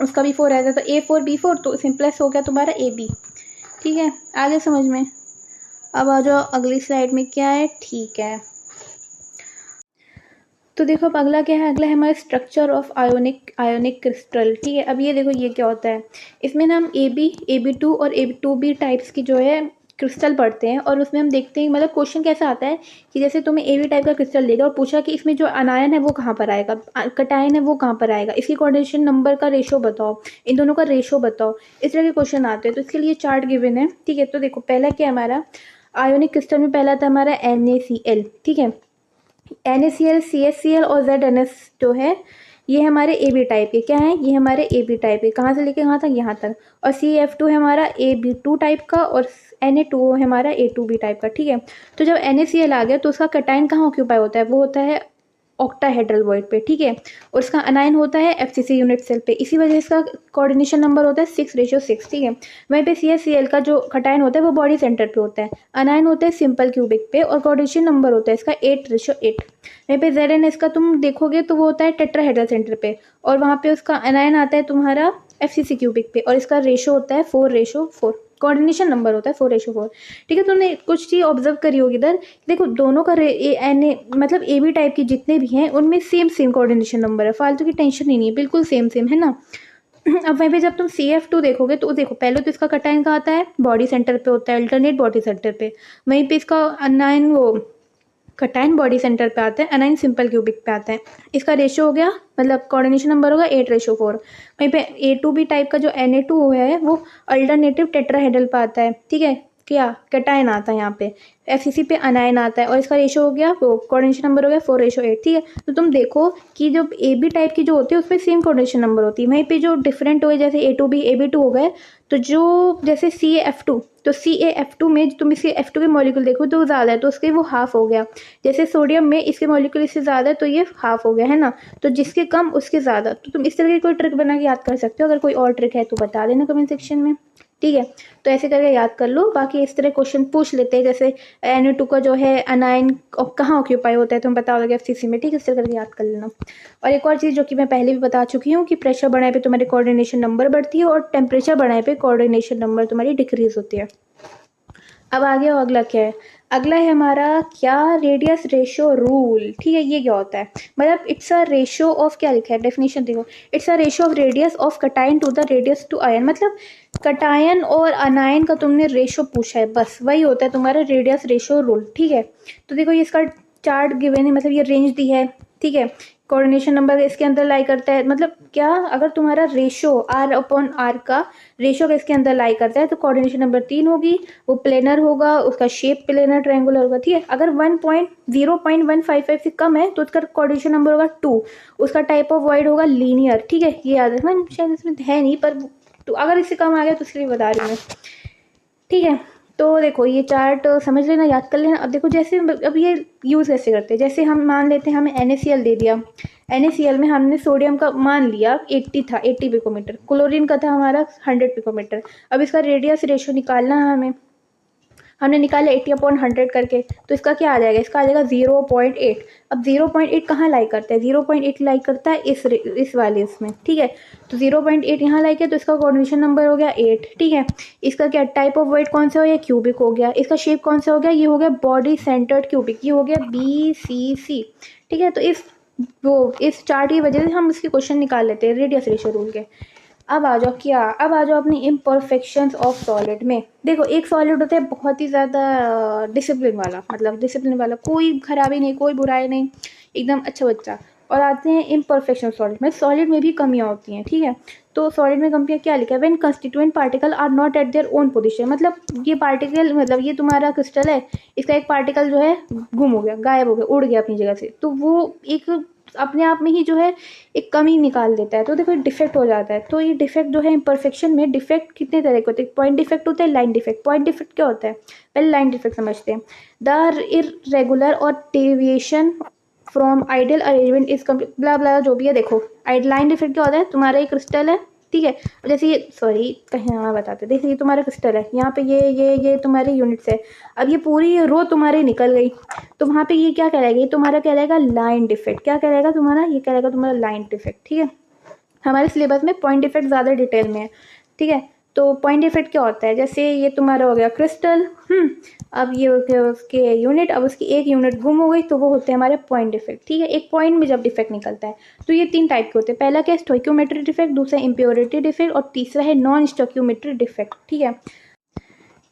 उसका भी 4 रहता है, तो A4 B4, तो सिंपलेस्ट हो गया तुम्हारा AB। ठीक है, आगे समझ में। अब आ जाओ अगली स्लाइड में क्या है। ठीक है, तो देखो अब अगला क्या है, अगला है हमारा स्ट्रक्चर ऑफ आयोनिक क्रिस्टल। ठीक है, अब ये देखो ये क्या होता है, इसमें ना हम AB2 और AB2B टाइप्स की जो है क्रिस्टल पढ़ते हैं, और उसमें हम देखते हैं मतलब क्वेश्चन कैसा आता है कि जैसे तुम्हें AB टाइप का क्रिस्टल देगा और पूछा कि इसमें जो अनायन है वो कहाँ पर आएगा, कटायन है वो कहाँ पर आएगा, इसकी कोऑर्डिनेशन नंबर का रेशो बताओ, इन दोनों का रेशो बताओ, इस तरह के क्वेश्चन आते हैं। तो इसके लिए चार्ट गिवन है। ठीक है, तो देखो पहला क्या हमारा आयोनिक क्रिस्टल में पहला था हमारा NaCl। ठीक है, NaCl CHCl और ZNS जो है ये हमारे AB टाइप के क्या है, ये हमारे AB टाइप के, कहाँ से लेके कहाँ तक, यहाँ तक। और CF2 है हमारा AB2 टाइप का और Na2 है हमारा A2B टाइप का। ठीक है, तो जब NaCl आ गया तो उसका कटायन कहाँ ऑक्यूपाई होता है, वो होता है ऑक्टाहेड्रल वॉइड पे। ठीक है, और इसका अनायन होता है FCC यूनिट सेल पे, इसी वजह से इसका कोऑर्डिनेशन नंबर होता है 6:6। ठीक है, वहीं पे CHCl का जो कटायन होता है वो बॉडी सेंटर पे होता है, अनायन होता है सिंपल क्यूबिक पे, और कोऑर्डिनेशन नंबर होता है इसका 8:8। वहीं पे ZNS का तुम देखोगे तो वो होता है टेट्राहेड्रल सेंटर पे, और वहाँ पे उसका अनायन आता है तुम्हारा FCC क्यूबिक पे, और इसका रेशो होता है 4:4, कोऑर्डिनेशन नंबर होता है 4:4। ठीक है, तुमने कुछ चीज़ ऑब्जर्व करी होगी इधर, देखो दोनों का मतलब AB टाइप के जितने भी हैं उनमें सेम कोऑर्डिनेशन नंबर है, फालतू की टेंशन ही नहीं है, बिल्कुल सेम है ना। अब वहीं पे जब तुम CF2 देखोगे तो देखो पहले तो इसका कटायन कहाँ आता है, बॉडी सेंटर पे होता है, अल्टरनेट बॉडी सेंटर पे, वहीं पे इसका अनायन वो कटायन बॉडी सेंटर पे आते हैं, अनाइन सिंपल क्यूबिक पे आते हैं। इसका रेशियो हो गया, मतलब कोऑर्डिनेशन नंबर होगा 8:4। वहीं पे A2B टाइप का जो Na2 हुआ है वो अल्टरनेटिव टेट्राहेड्रल पे आता है, ठीक है, क्या कटायन आता है यहाँ पे, FCC पे अनायन आता है, और इसका रेशियो हो गया, वो कोऑर्डिनेशन नंबर हो गया 4:8, ठीक है। तो तुम देखो कि जो AB टाइप की जो होती है उसमें सेम कोऑर्डिनेशन नंबर होती है, वहीं पे जो डिफरेंट हुए जैसे A2B AB2 हो गए, तो जो जैसे CaF2, तो CaF2 में तुम इसके F2 के मॉलिक्यूल देखो तो ज़्यादा है तो उसके वो हाफ हो गया, जैसे सोडियम में इसके मॉलिक्यूल इससे ज़्यादा है तो ये हाफ हो गया, है ना। तो जिसके कम उसके ज़्यादा, तो तुम इस तरह की कोई ट्रिक बना के याद कर सकते हो। अगर कोई और ट्रिक है तो बता देना कमेंट सेक्शन में, ठीक है। तो ऐसे करके याद कर लो। बाकी इस तरह क्वेश्चन पूछ लेते हैं, जैसे Na2 का जो है अनाइन कहाँ ऑक्यूपाई होता है तुम बता दोगे FCC में, ठीक है, इस तरह करके याद कर लेना। और एक और चीज़ जो कि मैं पहले भी बता चुकी हूँ कि प्रेशर बढ़ाने पे तुम्हारी कोऑर्डिनेशन नंबर बढ़ती है और टेम्परेचर बढ़ाने पे कोऑर्डिनेशन नंबर तुम्हारी डिक्रीज होती है। अब आगे अगला क्या है, अगला है हमारा क्या, रेडियस रेशियो रूल, ठीक है। ये क्या होता है, मतलब इट्स अ रेशियो ऑफ, क्या लिखा है डेफिनेशन देखो, it's a ratio of radius of cation to the radius to anion, मतलब कटायन और अनायन का तुमने रेशियो पूछा है, बस वही होता है तुम्हारा रेडियस रेशियो रूल, ठीक है। तो देखो ये इसका चार्ट गिवन है, मतलब ये रेंज दी है, ठीक है। कोऑर्डिनेशन नंबर इसके अंदर लाई करता है, मतलब क्या, अगर तुम्हारा रेशियो R/R का रेशियो इसके अंदर लाई करता है तो कोऑर्डिनेशन नंबर 3 होगी, वो प्लेनर होगा, उसका शेप प्लेनर ट्रायंगुलर होगा, ठीक है। अगर 0.155 से कम है तो उसका कोऑर्डिनेशन नंबर होगा 2, उसका टाइप ऑफ वॉइड होगा लीनियर, ठीक है। ये याद रखना, शायद इसमें है नहीं पर तो अगर इससे कम आ गया तो इसके लिए बता रही हूँ मैं, ठीक है। तो देखो ये चार्ट समझ लेना, याद कर लेना। अब देखो जैसे अब ये यूज़ कैसे करते हैं, जैसे हम मान लेते हैं हमें NaCl दे दिया, NaCl में हमने सोडियम का मान लिया 80 था, 80 पिकोमीटर, क्लोरीन का था हमारा 100 पिकोमीटर। अब इसका रेडियस रेशियो निकालना है हमें, हमने निकाला 80/100 करके, तो इसका क्या आ जाएगा, इसका आ जाएगा 0.8। अब 0.8 कहाँ लाई करता है, 0.8 लाई करता है इस वाले इसमें, ठीक है। तो 0.8 यहाँ लाई किया तो इसका कोऑर्डिनेशन नंबर हो गया 8, ठीक है। इसका क्या टाइप ऑफ वेट कौन सा हो गया, क्यूबिक हो गया। इसका शेप कौन सा हो गया, ये हो गया बॉडी सेंटर्ड क्यूबिक, ये हो गया BCC, ठीक है। तो इस चार्ट की वजह से हम इसके क्वेश्चन निकाल लेते हैं रेडियस रेशियो रूल के। अब आ जाओ क्या, अब आ जाओ अपनी इम्परफेक्शंस ऑफ सॉलिड में। देखो एक सॉलिड होता है बहुत ही ज़्यादा डिसिप्लिन वाला, मतलब डिसिप्लिन वाला, कोई खराबी नहीं, कोई बुराई नहीं, एकदम अच्छा बच्चा। और आते हैं इम्परफेक्शन सॉलिड में, सॉलिड में भी कमियां होती हैं, ठीक है। तो सॉलिड में कमियां क्या लिखा है, when constituent particle are not at their own position, मतलब ये पार्टिकल, मतलब ये तुम्हारा क्रिस्टल है, इसका एक पार्टिकल जो है गुम हो गया, गायब हो गया, उड़ गया अपनी जगह से, तो वो एक अपने आप में ही जो है एक कमी निकाल देता है, तो देखो डिफेक्ट हो जाता है। तो ये डिफेक्ट जो है इम्परफेक्शन में, डिफेक्ट कितने तरह के होते हैं, पॉइंट डिफेक्ट होता है, लाइन डिफेक्ट। पॉइंट डिफेक्ट क्या होता है, पहले लाइन डिफेक्ट समझते हैं। The irregular or deviation from ideal arrangement is blah blah जो भी है। देखो लाइन डिफेक्ट क्या होता है, तुम्हारा एक क्रिस्टल है, ठीक है, जैसे ये सॉरी कहीं और बताते, देखिए ये तुम्हारा क्रिस्टल है, यहाँ पे ये तुम्हारे यूनिट्स है। अब ये पूरी रो तुम्हारी निकल गई तो वहाँ पे ये क्या कहलाएगा, ये तुम्हारा कहलाएगा लाइन डिफेक्ट। क्या कहलाएगा तुम्हारा, ये कहलाएगा तुम्हारा लाइन डिफेक्ट, ठीक है। हमारे सिलेबस में पॉइंट डिफेक्ट ज़्यादा डिटेल में है, ठीक है। तो पॉइंट डिफेक्ट क्या होता है, जैसे ये तुम्हारा हो गया क्रिस्टल, अब ये उसके यूनिट, अब उसकी एक यूनिट गुम हो गई तो वो होते हैं हमारे पॉइंट डिफेक्ट, ठीक है। एक पॉइंट में जब डिफेक्ट निकलता है तो ये 3 टाइप के होते हैं। पहला क्या है, स्टोइक्योमेट्रिक डिफेक्ट, दूसरा इम्प्योरिटी डिफेक्ट और तीसरा है नॉन स्टोइक्योमेट्रिक डिफेक्ट, ठीक है।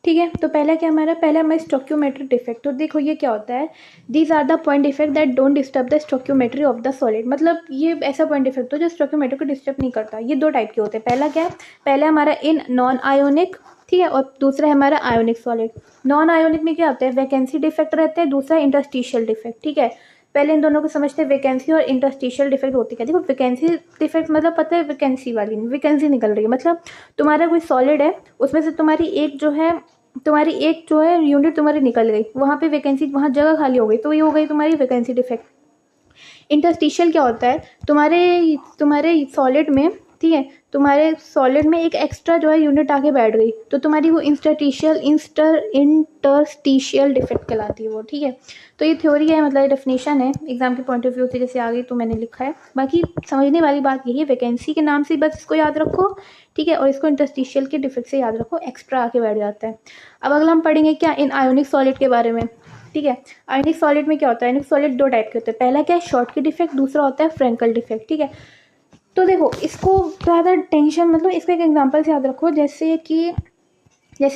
ठीक है, तो पहला क्या पहला हमारा स्टोइक्योमेट्रिक डिफेक्ट। तो देखो ये क्या होता है, these are the point defect that don't disturb the stoichiometry of the solid, मतलब ये ऐसा पॉइंट डिफेक्ट हो जो स्टोइक्योमेट्री को डिस्टर्ब नहीं करता। ये 2 टाइप के होते हैं। पहला क्या है, पहला हमारा इन नॉन आयोनिक, ठीक है, और दूसरा है हमारा आयोनिक सॉलिड। नॉन आयोनिक में क्या होता है, वैकेंसी डिफेक्ट रहते हैं, दूसरा इंटरस्टिशियल डिफेक्ट, ठीक है। पहले इन दोनों को समझते हैं, वैकेंसी और इंटरस्टिशियल डिफेक्ट होती है। देखो वैकेंसी डिफेक्ट मतलब पता है, वैकेंसी वाली वैकेंसी निकल रही है, मतलब तुम्हारा कोई सॉलिड है उसमें से तुम्हारी एक जो है यूनिट तुम्हारी निकल गई, वहाँ पे वैकेंसी, वहाँ जगह खाली हो गई, तो ये हो गई तुम्हारी वैकेंसी डिफेक्ट। इंटरस्टिशियल क्या होता है, तुम्हारे सॉलिड में, ठीक है, तुम्हारे सॉलिड में एक एक्स्ट्रा जो है यूनिट आके बैठ गई तो तुम्हारी वो इंटरस्टिशियल डिफेक्ट कहलाती है वो, ठीक है। तो ये थ्योरी है, मतलब डेफिनेशन है, एग्जाम के पॉइंट ऑफ व्यू से जैसे आ गई तो मैंने लिखा है। बाकी समझने वाली बात यही है, वैकेंसी के नाम से बस इसको याद रखो, ठीक है, और इसको इंटरस्टिशियल के डिफेक्ट से याद रखो, एक्स्ट्रा आके बैठ जाता है। अब अगला हम पढ़ेंगे क्या, इन आयोनिक सॉलिड के बारे में, ठीक है। आयोनिक सॉलिड में क्या होता है, आयोनिक सॉलिड 2 टाइप के होते हैं। पहला क्या है, शॉर्टकी डिफेक्ट, दूसरा होता है फ्रेंकल डिफेक्ट, ठीक है। तो देखो इसको ज़्यादा टेंशन, मतलब इसको एक एग्जांपल से याद रखो, जैसे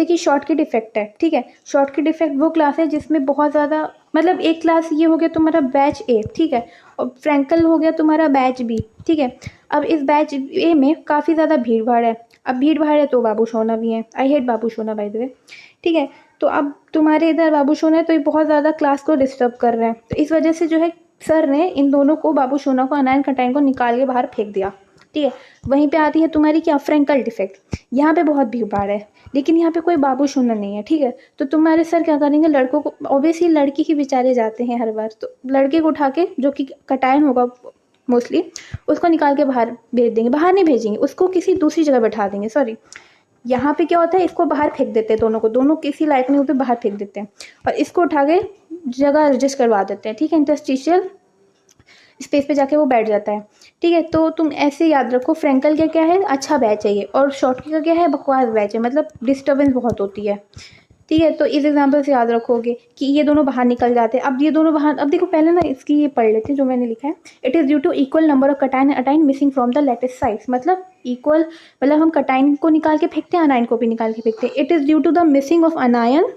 कि शॉर्टकी डिफेक्ट है, ठीक है। शॉर्टकी डिफेक्ट वो क्लास है जिसमें बहुत ज़्यादा, मतलब एक क्लास ये हो गया तुम्हारा बैच ए, ठीक है, और फ्रैंकल हो गया तुम्हारा बैच बी, ठीक है। अब इस बैच ए में काफ़ी ज़्यादा भीड़ भाड़ है। अब भीड़ भाड़ है तो बाबू सोना भी है। आई हेट बाबू सोना बाय द वे, ठीक है। तो अब तुम्हारे इधर बाबू सोना है तो ये बहुत ज़्यादा क्लास को डिस्टर्ब कर रहे हैं, तो इस वजह से जो है सर ने इन दोनों को, बाबू सोना को, अनायन कटाइन को निकाल के बाहर फेंक दिया, ठीक है। वहीं पे आती है तुम्हारी क्या, फ्रैंकल डिफेक्ट। यहाँ पे बहुत भीड़ भाड़ है लेकिन यहाँ पे कोई बाबू सोना नहीं है, ठीक है। तो तुम्हारे सर क्या करेंगे, लड़कों को, ऑब्वियसली लड़की ही बेचारे जाते हैं हर बार, तो लड़के को उठा के, जो कि कटायन होगा मोस्टली, उसको निकाल के बाहर भेज देंगे। बाहर नहीं भेजेंगे उसको, किसी दूसरी जगह बैठा देंगे, सॉरी। यहाँ पे क्या होता है, इसको बाहर फेंक देते हैं दोनों को, दोनों किसी लायक नहीं होते, बाहर फेंक देते हैं और इसको उठा के जगह एडजस्ट करवा देते हैं, ठीक है। इंटरस्टिशियल स्पेस पे जाके वो बैठ जाता है, ठीक है। तो तुम ऐसे याद रखो, फ्रैंकल का क्या है, अच्छा बैच है ये, और शॉर्टकी का क्या है, बकवास बैच है, मतलब डिस्टर्बेंस बहुत होती है, ठीक है। तो इस एग्जाम्पल से याद रखोगे कि ये दोनों बाहर निकल जाते हैं। अब ये दोनों बाहर, अब देखो पहले ना इसकी ये पढ़ लेते हैं जो मैंने लिखा है। It is due to equal number of cation anion missing from the lattice sites, मतलब इक्वल, मतलब हम कटाइन को निकाल के फेंकते हैं, अनाइन को भी निकाल के फेंकते हैं। It is due to the missing of anion,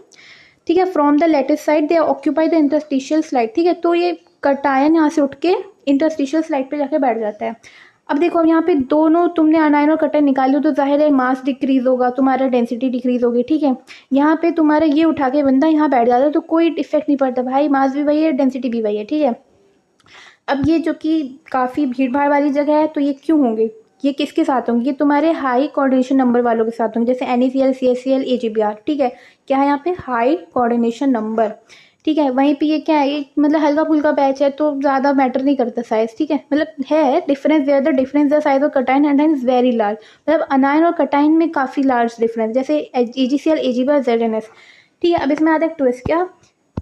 ठीक है, from the latest side they occupy the interstitial slide, ठीक है। तो ये कटायन यहाँ से उठ के इंटरस्टिशियल स्लाइड पे जाके बैठ जाता है। अब देखो अब यहाँ पे दोनों तुमने अनायन और कटायन निकाल लो तो जाहिर है मास डिक्रीज होगा, तुम्हारा डेंसिटी डिक्रीज होगी, ठीक है। यहाँ पे तुम्हारा ये उठा के बंदा यहाँ बैठ जाता है तो कोई इफेक्ट नहीं पड़ता भाई, मास भी वही है, डेंसिटी भी वही है, ठीक है। अब ये जो कि काफ़ी भीड़ भाड़ वाली जगह है तो ये क्यों होंगे, ये किसके साथ होंगे, ये तुम्हारे हाई कोऑर्डिनेशन नंबर वालों के साथ होंगे, जैसे NaCl, CaCl, AgBr, ठीक है। क्या है यहाँ पे, हाई कोऑर्डिनेशन नंबर, ठीक है। वहीं पे ये क्या है, ये मतलब हल्का फुल्का बैच है तो ज़्यादा मैटर नहीं करता साइज, ठीक है। मतलब है difference, where the difference the size of cation and is very large, मतलब अनायन और कटाइन में काफ़ी लार्ज डिफरेंस, जैसे AgCl, AgBr, ZnS, ठीक है। अब इसमें आता है ट्विस्ट, क्या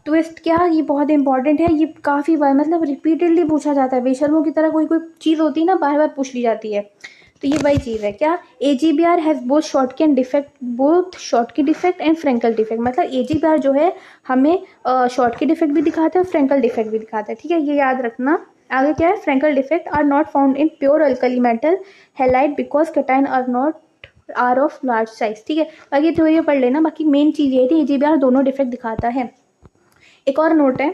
ट्विस्ट, क्या ये बहुत इंपॉर्टेंट है, ये काफ़ी बार मतलब रिपीटेडली पूछा जाता है, बेशर्मों की तरह कोई कोई चीज़ होती है ना, बार बार पूछ ली जाती है, तो ये वही चीज़ है। क्या, AgBr has both Schottky and defect, both Schottky defect and Frenkel defect, मतलब AgBr जो है हमें शॉर्टकी डिफेक्ट भी दिखाता है और फ्रैंकल डिफेक्ट भी दिखाता है, ठीक है। ये याद रखना। आगे क्या है, Frenkel defect are not found in pure alkali metal halide because cation are of large size, ठीक है। बाकी थ्योरी पढ़ लेना, बाकी मेन चीज़ ये थी AgBr दोनों डिफेक्ट दिखाता है। एक और नोट है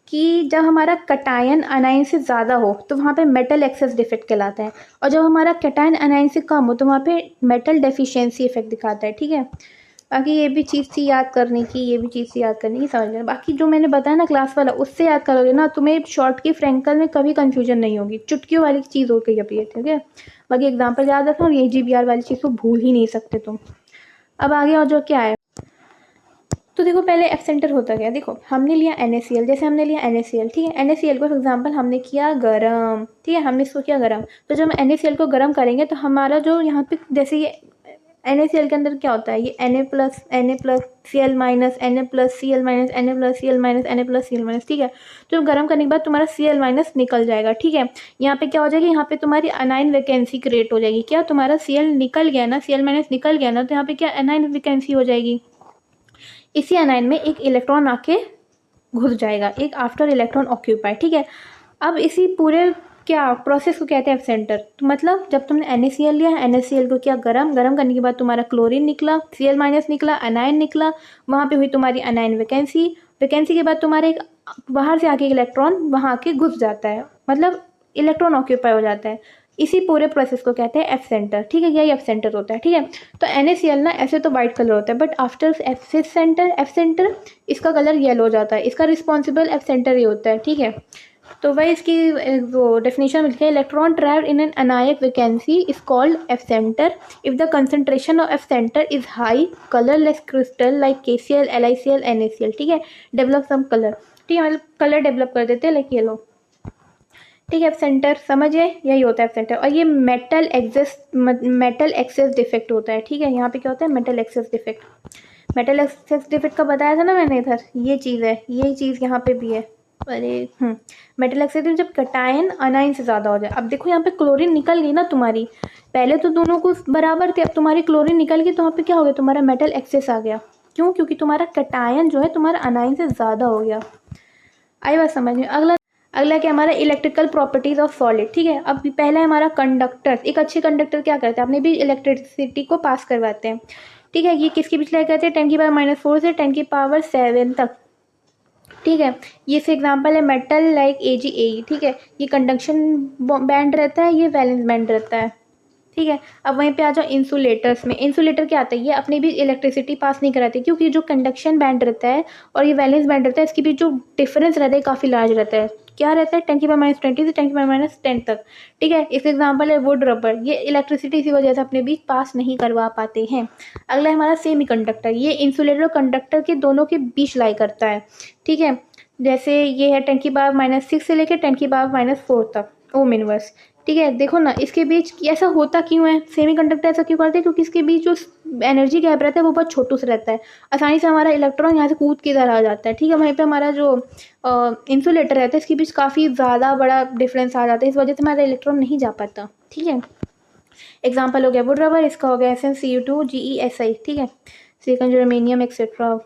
कि जब हमारा कटायन अनाइन से ज़्यादा हो तो वहाँ पे मेटल एक्सेस डिफेक्ट कहलाता है, और जब हमारा कटायन अनाइन से कम हो तो वहाँ पे मेटल डेफिशिएंसी इफेक्ट दिखाता है, ठीक है। बाकी ये भी चीज़ थी याद करने की, ये भी चीज़ थी याद करने की, समझ लेना। बाकी जो मैंने बताया ना क्लास वाला, उससे याद करोगे ना, तुम्हें शॉर्ट की फ्रैंकल में कभी कन्फ्यूजन नहीं होगी, चुटकियों वाली चीज़ हो गई अब ये, ठीक है। बाकी एग्जाम्पल याद रखना और AgBr वाली चीज़ को भूल ही नहीं सकते तुम। अब आगे और जो क्या है, तो देखो पहले एफ सेंटर होता गया, देखो हमने लिया NaCl, जैसे हमने लिया NaCl, ठीक है। NaCl को फॉर एग्जांपल हमने किया गरम, ठीक है, हमने इसको किया गरम, तो जब हम NaCl को गरम करेंगे तो हमारा जो यहाँ पे, जैसे ये NaCl के अंदर क्या होता है, ये Na plus Cl minus, Na plus Cl minus, Na plus Cl minus, Na plus Cl minus, ठीक है। तो गर्म करने के बाद तुम्हारा Cl माइनस निकल जाएगा, ठीक है। यहाँ पे क्या हो जाएगा, यहाँ पे तुम्हारी अनाइन वैकेंसी क्रिएट हो जाएगी, क्या तुम्हारा Cl निकल गया ना, Cl माइनस निकल गया ना, तो यहाँ पे क्या अनाइन वैकेंसी हो जाएगी। इसी अनाइन में एक इलेक्ट्रॉन आके घुस जाएगा, एक आफ्टर इलेक्ट्रॉन ऑक्यूपाई, ठीक है। अब इसी पूरे क्या प्रोसेस को कहते हैं एफ सेंटर। तो मतलब जब तुमने NaCl लिया, NaCl को किया गरम करने के बाद तुम्हारा क्लोरीन निकला, Cl माइनस निकला, अनाइन निकला, वहाँ पे हुई तुम्हारी अनाइन वैकेंसी के बाद तुम्हारे एक बाहर से आके इलेक्ट्रॉन वहाँ आके घुस जाता है, मतलब इलेक्ट्रॉन ऑक्यूपाई हो जाता है। इसी पूरे प्रोसेस को कहते हैं एफ सेंटर, ठीक है, यही एफ सेंटर होता है, ठीक है। तो NaCl ना ऐसे तो वाइट कलर होता है, बट आफ्टर एफ सेंटर इसका कलर येलो हो जाता है, इसका रिस्पॉन्सिबल एफ सेंटर ही होता है, ठीक है। तो वही इसकी वो डेफिनेशन मिलती है, electron trapped in an anion vacancy is called F centre if the concentration of F centre is high, colourless crystal like KCl, LiCl, NaCl, ठीक है, डेवलप सम कलर, ठीक है, मतलब कलर डेवलप कर देते हैं लाइक येलो, ठीक है। एफ सेंटर समझिए यही होता है एफ सेंटर। और ये मेटल एक्सेस डिफेक्ट होता है, ठीक है। यहाँ पे क्या होता है, मेटल एक्सेस डिफेक्ट का बताया था ना मैंने इधर, ये चीज़ है, यही चीज़ यहाँ पे भी है। अरे मेटल एक्सेस जब कटायन अनाइन से ज़्यादा हो जाए। अब देखो यहाँ पे क्लोरीन निकल गई ना तुम्हारी, पहले तो दोनों को बराबर थे, अब तुम्हारी क्लोरीन निकल गई तो वहाँ पे क्या हो गया, तुम्हारा मेटल एक्सेस आ गया। क्यों, क्योंकि तुम्हारा कटायन जो है तुम्हारा अनाइन से ज़्यादा हो गया। आई बात समझ में। अगला क्या हमारा इलेक्ट्रिकल प्रॉपर्टीज ऑफ सॉलिड, ठीक है। अब पहला है हमारा कंडक्टर। एक अच्छे कंडक्टर क्या करते हैं, आपने भी इलेक्ट्रिसिटी को पास करवाते हैं, ठीक है। ये किसकी पिछले कहते हैं 10⁻⁻⁴ से 10⁻⁷ तक, ठीक है। ये से एग्जांपल है मेटल लाइक AgAe, ठीक है। ये कंडक्शन बैंड रहता है, ये वैलेंस बैंड रहता है, ठीक है। अब वहीं पे आ जाओ इंसुलेटर्स में। इंसुलेटर क्या आता है, ये अपने भी इलेक्ट्रिसिटी पास नहीं कराते, क्योंकि जो कंडक्शन बैंड रहता है और ये वैलेंस बैंड रहता है, इसके बीच जो डिफरेंस रहता है काफ़ी लार्ज रहता है। क्या रहता है, 10⁻20 से 10⁻10 तक, ठीक है। इस एग्जाम्पल है वुड रबर। ये इलेक्ट्रिसिटी इसी वजह से अपने बीच पास नहीं करवा पाते हैं। अगला है हमारा सेमी कंडक्टर। ये इंसुलेटर और कंडक्टर के दोनों के बीच लाई करता है, ठीक है। जैसे ये है 10⁻6 से लेकर 10⁻4 तक ओम इनवर्स, ठीक है। देखो ना, इसके बीच ऐसा होता क्यों है, सेमी कंडक्टर ऐसा क्यों करते हैं, क्योंकि इसके बीच जो एनर्जी गैप रहता है वो बहुत छोटू सा रहता है। आसानी से हमारा इलेक्ट्रॉन यहाँ से कूद के इधर आ जाता है, ठीक है। वहीं पे हमारा जो इंसुलेटर रहता है, इसके बीच काफ़ी ज़्यादा बड़ा डिफरेंस आ जाता है, इस वजह से हमारा इलेक्ट्रॉन नहीं जा पाता, ठीक है। एग्जाम्पल हो गया वुड रबर, इसका हो गया SnCu2GeSi, ठीक है। Silicon, germanium etcetera.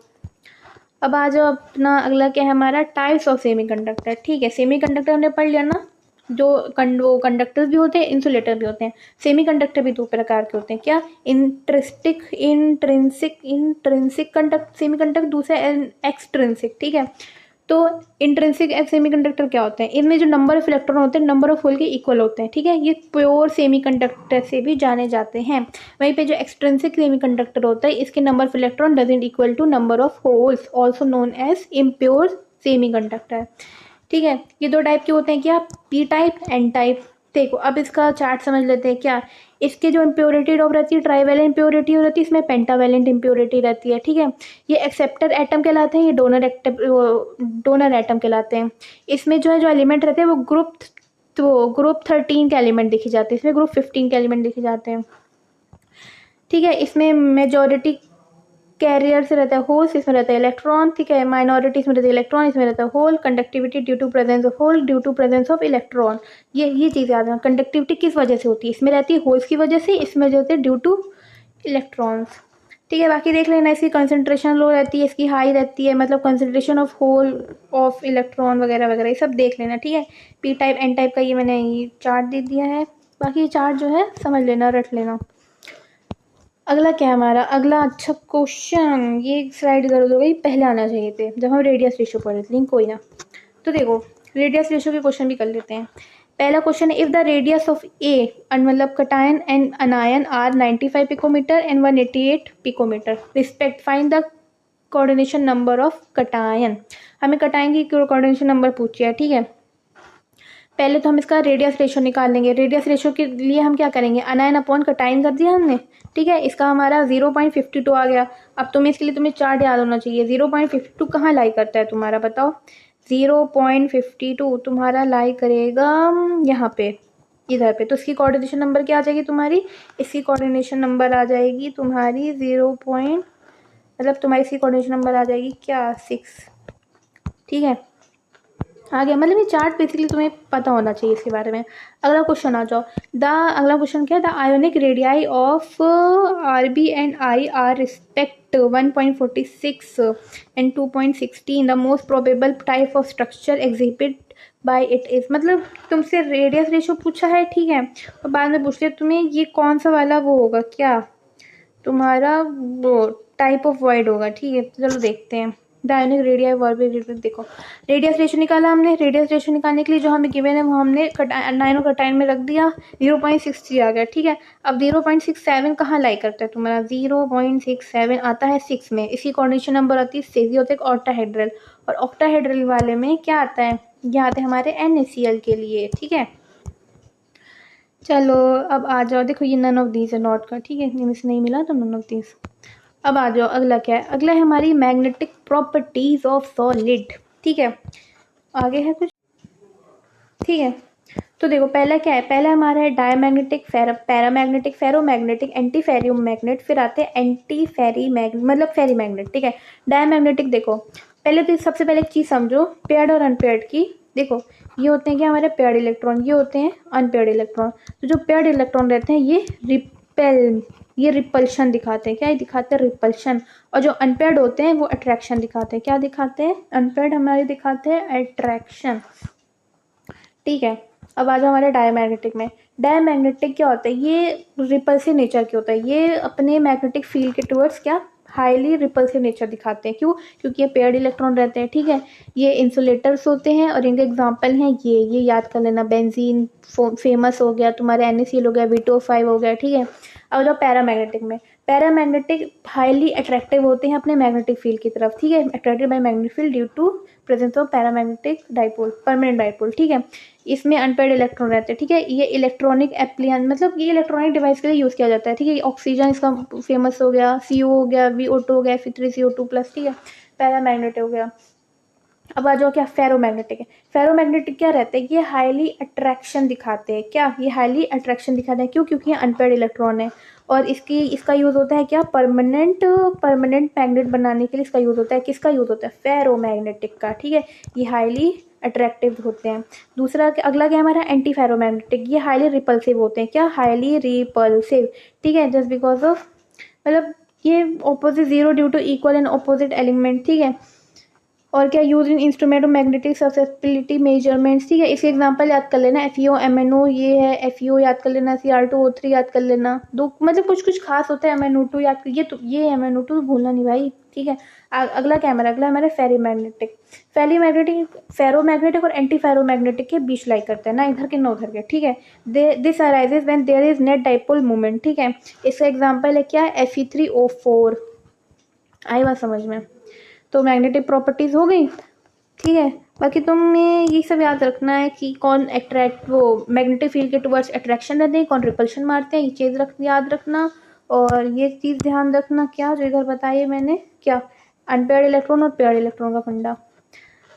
अब आ जाओ अपना अगला क्या है हमारा, टाइप्स ऑफ सेमी कंडक्टर, ठीक है। सेमी कंडक्टर हमने पढ़ लिया ना, जो वो कंडक्टर्स भी होते हैं, इंसुलेटर भी होते हैं। सेमी कंडक्टर भी दो प्रकार के होते हैं, क्या, इंट्रिंसिक कंडक्ट सेमी कंडक्टर, दूसरा एक्सट्रिंसिक, ठीक है। तो इंट्रिंसिक सेमी कंडक्टर क्या होते हैं, इनमें जो नंबर ऑफ इलेक्ट्रॉन होते हैं नंबर ऑफ होल के इक्वल होते हैं, ठीक है। ये प्योर सेमी कंडक्टर से भी जाने जाते हैं। वहीं पे जो एक्सट्रिंसिक सेमी कंडक्टर होता है, इसके number of electron doesn't equal to number of holes, also known as impure semiconductor, ठीक है। ये दो टाइप के होते हैं, क्या, पी टाइप, एन टाइप। देखो अब इसका चार्ट समझ लेते हैं। क्या, इसके जो इम्प्योरिटी ड्रॉप रहती है, ट्राईवैलेंट इम्प्योरिटी रहती है, इसमें पेंटावैलेंट इम्प्योरिटी रहती है, ठीक है। ये एक्सेप्टर एटम कहलाते हैं, ये डोनर एटम कहलाते हैं। इसमें जो है जो एलिमेंट रहते हैं वो ग्रुप 13 के एलिमेंट दिखे जाते हैं, इसमें ग्रुप 15 के एलिमेंट दिखे जाते हैं, ठीक है। इसमें मेजॉरिटी कैरियर से रहता है होल्स, इसमें रहता है इलेक्ट्रॉन, ठीक है। माइनॉरिटी इसमें रहती है इलेक्ट्रॉन, इसमें रहता है hole. Conductivity due to presence of hole, due to presence of electron. ये चीज़ याद है। कंडक्टिविटी किस वजह से होती है, इसमें रहती है होल्स की वजह से, इसमें जो होती है ड्यू टू इलेक्ट्रॉन्स, ठीक है। बाकी देख लेना, इसकी कंसनट्रेशन लो रहती है, इसकी हाई रहती है, मतलब concentration of hole of electron वगैरह वगैरह, ये सब देख लेना, ठीक है। पी टाइप, एन टाइप का ये मैंने ये चार्ट दे दिया है, बाकी ये चार्ट जो है समझ लेना, रट लेना। अगला क्या है हमारा, अगला अच्छा क्वेश्चन, ये स्लाइड इधर उधर हो गई, पहले आना चाहिए थे जब हम रेडियस रेशियो पढ़ रहे थे, लेकिन कोई ना। तो देखो रेडियस रेशियो के क्वेश्चन भी कर लेते हैं। पहला क्वेश्चन है, if the radius of A मतलब cation and anion are 95 picometre and 188 picometre respect, find the coordination number of cation. हमें कटायन की कोऑर्डिनेशन नंबर पूछिए, ठीक है। पहले तो हम इसका रेडियस रेशियो निकाल लेंगे। रेडियस रेशियो के लिए हम क्या करेंगे, अनायन अपॉन कटायन कर दिया हमने, ठीक है। इसका हमारा 0.52 आ गया। अब तुम्हें इसके लिए तुम्हें चार्ट याद होना चाहिए। 0.52 कहाँ लाई करता है तुम्हारा, बताओ। 0.52 तुम्हारा लाई करेगा यहाँ पे, इधर पे। तो इसकी कोऑर्डिनेशन नंबर क्या आ जाएगी तुम्हारी, इसकी कोऑर्डिनेशन नंबर आ जाएगी तुम्हारी मतलब तुम्हारी इसकी कोऑर्डिनेशन नंबर आ जाएगी क्या, 6, ठीक है। आ गया, मतलब ये चार्ट बेसिकली तुम्हें पता होना चाहिए इसके बारे में। अगला क्वेश्चन आ जाओ। अगला क्वेश्चन क्या है, the ionic radii of RB and I are respect 1.46 and 2.16, the most probable type of structure exhibit by it is. मतलब तुमसे रेडियस रेशियो पूछा है, ठीक है, और बाद में पूछ लिया तुम्हें ये कौन सा वाला वो होगा, क्या तुम्हारा वो टाइप ऑफ वॉइड होगा, ठीक है। तो चलो देखते हैं। डायनिक रेडिया वर्बिट, देखो रेडियस रेशियो निकाला हमने। रेडियस रेशियो निकालने के लिए जो हमें गिवन है वो हमने अनायन और कटायन में रख दिया, 0.63 आ गया, ठीक है। अब 0.67 कहाँ लाई करता है तुम्हारा, 0.67 आता है 6 में, इसकी कोऑर्डिनेशन नंबर आती है 6, ये होता है ऑक्टाहेड्रल। और ऑक्टाहेड्रल वाले में क्या आता है, ये आते हैं हमारे NaCl के लिए, ठीक है। चलो अब आ जाओ, देखो ये नन ऑफ दीज है नॉट का, ठीक है, इनमें से नहीं मिला तो नन ऑफ दीज। अब आ जाओ, अगला क्या है, अगला है हमारी मैग्नेटिक प्रॉपर्टीज ऑफ सॉलिड, ठीक है। आगे है कुछ, ठीक है। तो देखो पहला क्या है, पहला हमारा है डायमैग्नेटिक, पैरामैग्नेटिक, फेरोमैग्नेटिक, एंटी फेरियोमैग्नेट, फिर आते हैं एंटी फेरी मैग्नेट, मतलब फेरी मैग्नेट, ठीक है। डायमैग्नेटिक देखो पहले तो सबसे पहले एक चीज़ समझो पेयर्ड और अनपेयर्ड की। देखो ये होते हैं क्या हमारे पेयर्ड इलेक्ट्रॉन, ये होते हैं अनपेयर्ड इलेक्ट्रॉन। तो जो पेयर्ड इलेक्ट्रॉन रहते हैं ये रिपल्शन दिखाते हैं, क्या दिखाते हैं, रिपल्शन। और जो अनपेयर्ड होते हैं वो अट्रैक्शन दिखाते हैं, क्या दिखाते हैं, अनपेयर्ड हमारे दिखाते हैं अट्रैक्शन, ठीक है। अब आ जाओ हमारे डायमैग्नेटिक में। डायमैग्नेटिक क्या होता है, ये रिपल्सिव नेचर के होता है, ये अपने मैग्नेटिक फील्ड के टुवर्ड्स क्या हाईली रिपल्सिव नेचर दिखाते हैं। क्यों? क्योंकि ये पेयर्ड इलेक्ट्रॉन रहते हैं, ठीक है। ये इंसुलेटर्स होते हैं और इनके एग्जांपल हैं ये याद कर लेना, बेंजीन फेमस हो गया, तुम्हारे NaCl हो गया, V2O5 हो गया, ठीक है। अब जो पैरामैग्नेटिक में, पैरामैग्नेटिक हाईली अट्रैक्टिव होते हैं अपने मैग्नेटिक फील्ड की तरफ, ठीक है। Attracted by magnetic field due to presence of paramagnetic dipole, permanent dipole, ठीक है। इसमें अनपेयर्ड इलेक्ट्रॉन रहते हैं, ठीक है। ये इलेक्ट्रॉनिक एप्लियन मतलब ये इलेक्ट्रॉनिक डिवाइस के लिए यूज़ किया जाता है, ठीक है। ऑक्सीजन इसका फेमस हो गया, CO हो गया, VO2 हो गया, Fe3CO2+, ठीक है। पैरामैग्नेटिक हो गया। अब आ जाओ क्या फेरोमैग्नेटिक है। फेरोमैग्नेटिक क्या रहता है? ये हाईली अट्रैक्शन दिखाते हैं। क्या? ये हाईली अट्रैक्शन दिखाते हैं। क्यों? क्योंकि ये अनपेयर्ड इलेक्ट्रॉन है और इसका यूज़ होता है क्या? परमानेंट मैग्नेट बनाने के लिए इसका यूज़ होता है। किसका यूज़ होता है? फेरोमैग्नेटिक का, ठीक है। ये हाईली अट्रैक्टिव होते हैं। दूसरा अगला क्या है हमारा? Anti ferromagnetic. ये हाईली रिपल्सिव होते हैं। क्या? हाईली रिपल्सिव, ठीक है। जस्ट बिकॉज ऑफ मतलब ये opposite zero due to equal and opposite element, ठीक है। और क्या? Use in instrument of magnetic susceptibility measurements, ठीक है। इसके एग्जांपल याद कर लेना, FeO MnO ये है, FeO याद कर लेना, Cr2O3 याद कर लेना। दो मतलब कुछ खास होता है। MnO2 याद कर, ये MnO2 तो भूलना नहीं भाई, ठीक है। अगला क्या है अगला हमारा फेरीमैग्नेटिक। फेरोमैग्नेटिक और एंटी फेरोमैग्नेटिक के बीच लाई करते हैं, ना इधर के ना उधर के, ठीक है। This arises when there is net dipole movement, ठीक है। इसका एग्जांपल है क्या? Fe3O4। आई बात समझ में? तो मैग्नेटिक प्रॉपर्टीज हो गई, ठीक है। बाकी तुम्हें ये सब याद रखना है कि कौन अट्रैक्ट वो मैग्नेटिक फील्ड के टुवर्ड्स अट्रैक्शन रहते हैं, कौन रिपल्शन मारते हैं, ये चीज़ याद रखना। और ये चीज़ ध्यान रखना क्या जो इधर बताइए मैंने, क्या? अनपेयर्ड इलेक्ट्रॉन और पेयर्ड इलेक्ट्रॉन का फंडा।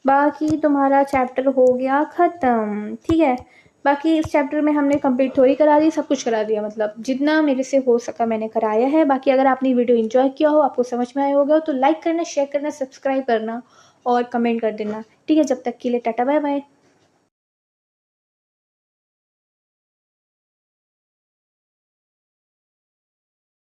बाकी तुम्हारा चैप्टर हो गया ख़त्म, ठीक है। बाकी इस चैप्टर में हमने कंप्लीट थ्योरी करा दी, सब कुछ करा दिया, मतलब जितना मेरे से हो सका मैंने कराया है। बाकी अगर आपने वीडियो एंजॉय किया हो, आपको समझ में आया होगा, तो लाइक करना, शेयर करना, सब्सक्राइब करना और कमेंट कर देना, ठीक है। जब तक के लिए टाटा बाय बाय।